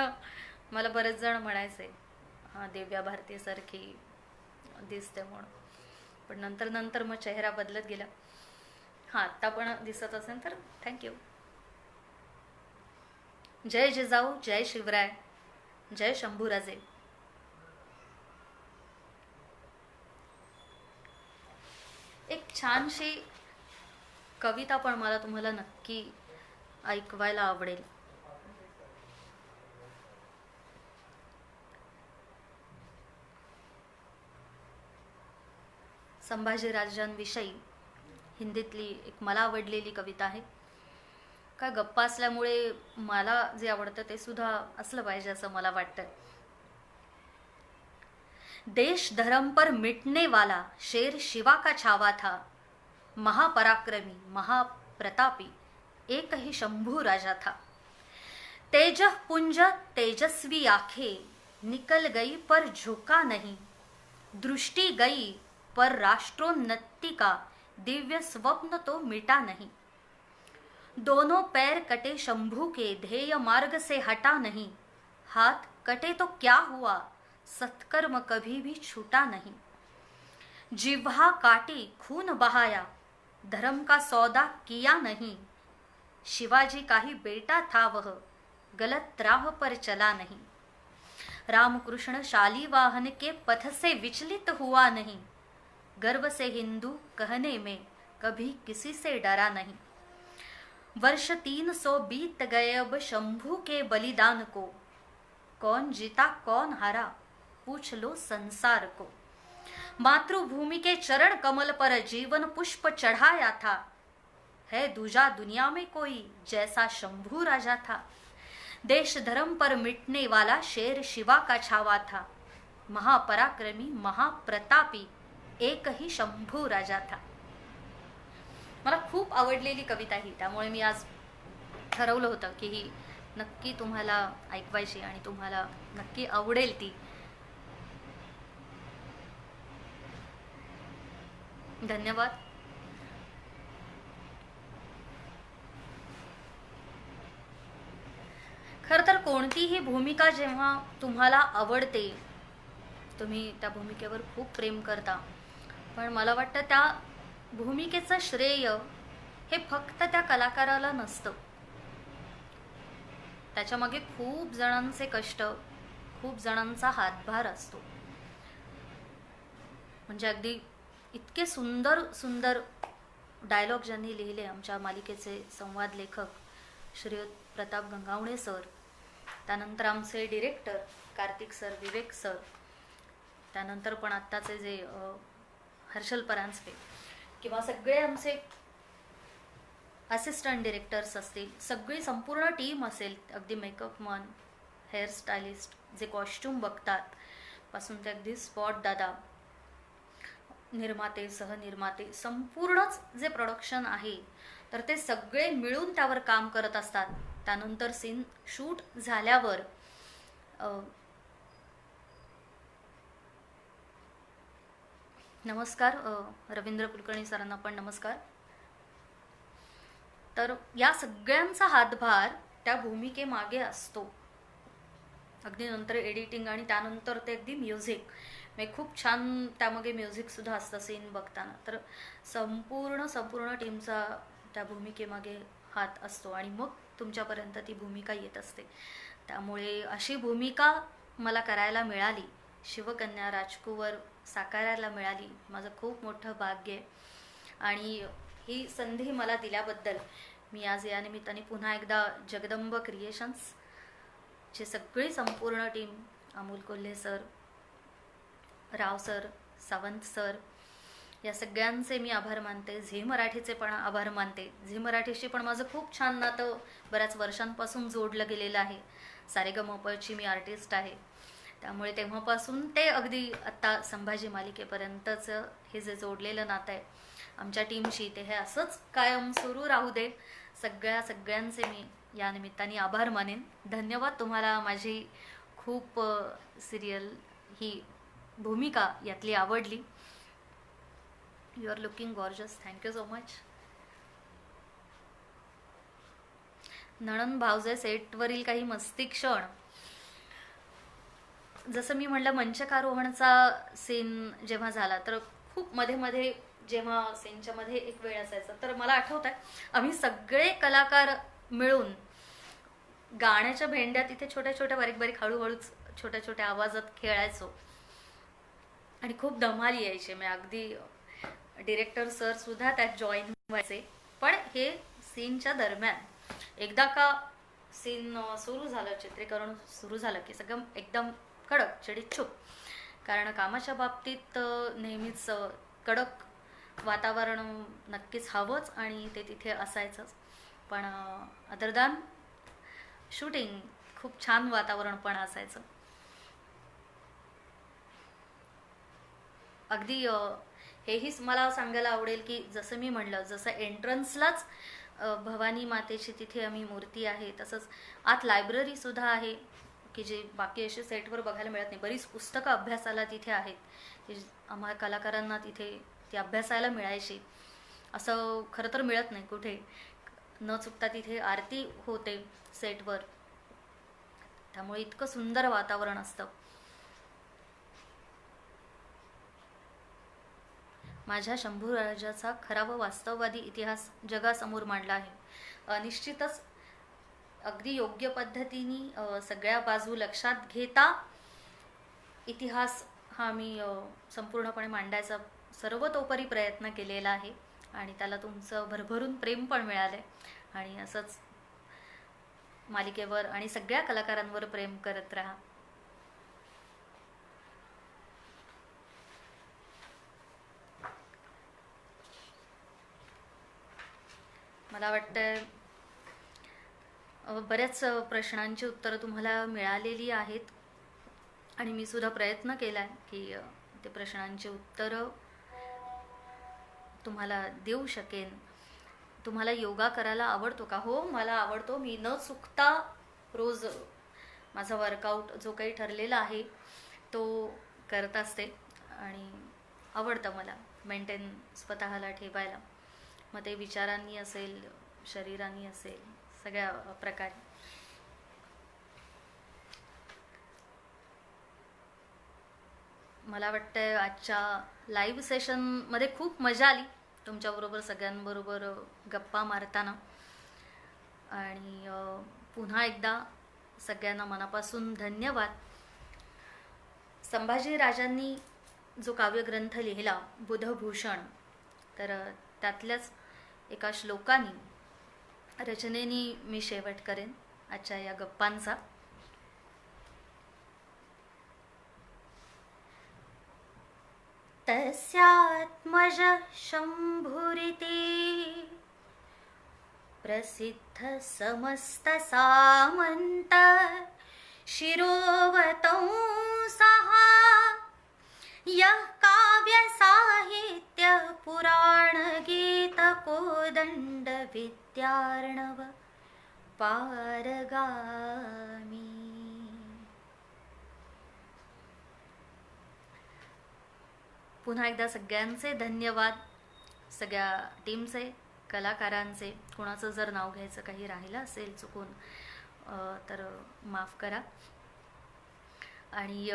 मला बरेच जण म्हणायचे हां दिव्या भारतीसारखी दिसते म्हणून. पण नंतर नंतर मग चेहरा बदलत गेला. हां आत्ता पण दिसत असेल तर थँक्यू. जय जिजाऊ, जय शिवराय, जय शंभूराजे. एक छानशी कविता पण मला तुम्हाला नक्की ऐकवायला आवडेल. संभाजीराजांविषयी हिंदीतली एक मला आवडलेली कविता आहे. काय गप्पा असल्यामुळे मला जे आवडतं ते सुद्धा असलं पाहिजे असं मला वाटतं. देश धर्म पर मिटने वाला शेर शिवा का छावा था, महापराक्रमी महाप्रतापी एक ही शंभू राजा था. तेज पुंज तेजस्वी आंखें निकल गई पर झुका नहीं, दृष्टि गई पर राष्ट्रोन्नति का दिव्य स्वप्न तो मिटा नहीं. दोनों पैर कटे शंभू के ध्येय मार्ग से हटा नहीं, हाथ कटे तो क्या हुआ सत्कर्म कभी भी छूटा नहीं. जिह्वा काटी खून बहाया धर्म का सौदा किया नहीं, शिवाजी का ही बेटा था वह गलत राह पर चला नहीं. रामकृष्ण शालीवाहन के पथ से विचलित हुआ नहीं, गर्व से हिंदू कहने में कभी किसी से डरा नहीं. वर्ष 300 बीत गए अब शंभू के बलिदान को, कौन जीता कौन हारा पूछ लो संसार को. मातृभूमि के चरण कमल पर जीवन पुष्प चढ़ाया था, है दूजा दुनिया में कोई जैसा शंभू राजा था. देश धर्म पर मिटने वाला शेर शिवा का छावा था, महापराक्रमी महाप्रतापी एक ही शंभू राजा था. मला खूप आवडलेली कविता ही, त्यामुळे मी आज ठरवलं होतं की ही नक्की तुम्हाला ऐकवायची आणि तुम्हाला नक्की आवडेल ती. धन्यवाद. खरं तर कोणतीही भूमिका जेव्हा तुम्हाला आवडते, तुम्ही त्या भूमिकेवर खूप प्रेम करता, पण मला वाटतं त्या भूमिकेचं श्रेय हे फक्त त्या कलाकाराला नसतं. त्याच्यामागे खूप जणांचे कष्ट, खूप जणांचा हातभार असतो. म्हणजे अगदी इतके सुंदर सुंदर डायलॉग ज्यांनी लिहिले आमच्या मालिकेचे संवाद लेखक श्रीयुत प्रताप गंगावणे सर, त्यानंतर आमचे डिरेक्टर कार्तिक सर, विवेक सर, त्यानंतर पण आत्ताचे जे हर्षल परांजपे, किंवा सगळे आमचे असिस्टंट डिरेक्टर्स असतील, सगळी संपूर्ण टीम असेल, अगदी मेकअप मन, हेअरस्टायलिस्ट, जे कॉस्ट्यूम बघतात पासून ते अगदी स्पॉट दादा, निर्माते, सहनिर्माते, संपूर्णच जे प्रोडक्शन आहे तर ते सगळे मिळून त्यावर काम करत असतात. त्यानंतर सीन शूट झाल्यावर नमस्कार रवींद्र कुलकर्णी सरांना पण नमस्कार. तर या सगळ्यांचा हातभार त्या भूमिकेमागे असतो. अगदी नंतर एडिटिंग आणि त्यानंतर ते अगदी म्युझिक, म्हणजे खूप छान त्यामागे म्युझिकसुद्धा असतं सीन बघताना. तर संपूर्ण टीमचा त्या भूमिकेमागे हात असतो आणि मग तुमच्यापर्यंत ती भूमिका येत असते. त्यामुळे अशी भूमिका मला करायला मिळाली, शिवकन्या राजकुंवर साकारायला मिळाली, माझं खूप मोठं भाग्य आहे. आणि ही संधी मला दिल्याबद्दल मी आज या निमित्ताने पुन्हा एकदा जगदंब क्रिएशन्स ची सगळी संपूर्ण टीम, अमोल कोल्हे सर, राव सर, सावंत सर, या सगळ्यांचे मी आभार मानते. झी मराठीचे पण आभार मानते. झी मराठीशी पण माझं खूप छान नातं बऱ्याच वर्षांपासून जोडलं गेलेलं आहे. सारेगमपची मी आर्टिस्ट आहे, त्यामुळे तेव्हापासून ते अगदी आत्ता संभाजी मालिकेपर्यंतचं हे जे जोडलेलं नातं आहे आमच्या टीमशी, ते हे असंच कायम सुरू राहू दे. सगळ्यांचे मी या निमित्ताने आभार मानेन. धन्यवाद. तुम्हाला माझी खूप सिरियल ही भूमिका यातली आवडली. You are looking gorgeous. Thank you so much. नणन भावजे सेटवरील काही मस्ती क्षण. जसं मी म्हणलं, मंचकारोहणचा सीन जेव्हा झाला तर खूप मध्ये मध्ये जेव्हा सीनच्या मध्ये एक वेळ असायचा, तर मला आठवत आहे आम्ही सगळे कलाकार मिळून गाण्याच्या भेंड्या तिथे छोट्या छोट्या बारीक बारीक हळूहळूच छोट्या छोट्या आवाजात खेळायचो आणि खूप धमाल यायचे. मी अगदी डिरेक्टर सर सुद्धा त्यात जॉईन व्हायचे. पण हे सीनच्या दरम्यान एकदा का सीन सुरू झालं, चित्रीकरण सुरू झालं की सगळं एकदम कडक चिडीत चूप. कारण कामाच्या बाबतीत नेहमीच कडक वातावरण नक्कीच हवंच आणि ते तिथे असायचंच. पण अदर दॅन शूटिंग खूप छान वातावरण पण असायचं. अगदी हेही मला सांगायला आवडेल की जसं मी म्हणलं, जसं एंट्रन्सलाच भवानी मातेची तिथे आम्ही मूर्ती आहे, तसंच आत लायब्ररी सुद्धा आहे की जे बाकी असे सेटवर बघायला मिळत नाही. बरीच पुस्तकं अभ्यासाला तिथे आहेत, ती आम्हाला कलाकारांना तिथे ती अभ्यासायला मिळायची. असं खरं तर मिळत नाही कुठे. न चुकता तिथे आरती होते सेटवर, त्यामुळे इतकं सुंदर वातावरण असतं. माझ्या शंभू राजाचा खरा व वास्तववादी इतिहास जगासमोर मांडला आहे. निश्चितच अगदी योग्य पद्धतीने सगळ्या बाजू लक्षात घेता इतिहास हा मी संपूर्णपणे मांडायचा सर्वतोपरी प्रयत्न केलेला आहे आणि त्याला तुमचं भरभरून प्रेम पण मिळालं आहे. आणि असंच मालिकेवर आणि सगळ्या कलाकारांवर प्रेम करत राहा. मला वाटतं बऱ्याच प्रश्नांची उत्तरं तुम्हाला मिळालेली आहेत आणि मी सुद्धा प्रयत्न केला आहे की ते प्रश्नांची उत्तरं तुम्हाला देऊ शकेन. तुम्हाला योगा करायला आवडतो का? हो, मला आवडतो. मी न चुकता रोज माझा वर्कआउट जो काही ठरलेला आहे तो करत असते आणि आवडतं मला मेंटेन स्वतःला ठेवायला. मग ते विचारांनी असेल, शरीरांनी असेल, सगळ्या प्रकारे. मला वाटतं आजच्या लाईव्ह सेशनमध्ये खूप मजा आली तुमच्याबरोबर सगळ्यांबरोबर गप्पा मारताना. आणि पुन्हा एकदा सगळ्यांना मनापासून धन्यवाद. संभाजी राजांनी जो काव्यग्रंथ लिहिला बुधभूषण, तर त्यातल्याच एका श्लोकानी रचनेनी मी शेवट करेन आजच्या या गप्पांचा. तस्यात्मज शंभुरिति प्रसिद्ध समस्त सामंत शिरोवतंसः यः काव्य साहित्य पुराण गीत कोदंड विद्यार्णव पारगामी. पुन्हा एकदा सगळ्यांचे धन्यवाद, सगळ्या टीमचे, कलाकारांचे. कुणाचं जर नाव घ्यायचं काही राहिलं असेल चुकून तर माफ करा. आणि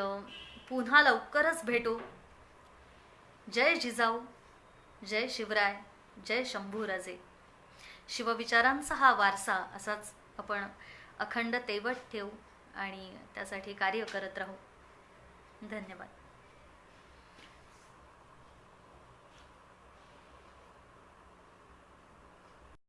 पुन्हा लवकरच भेटू. जय जिजाऊ, जय शिवराय, जय शंभूराजे. शिवविचारांचा हा वारसा असाच आपण अखंड तेवत ठेवू आणि त्यासाठी कार्य करत राहू. धन्यवाद.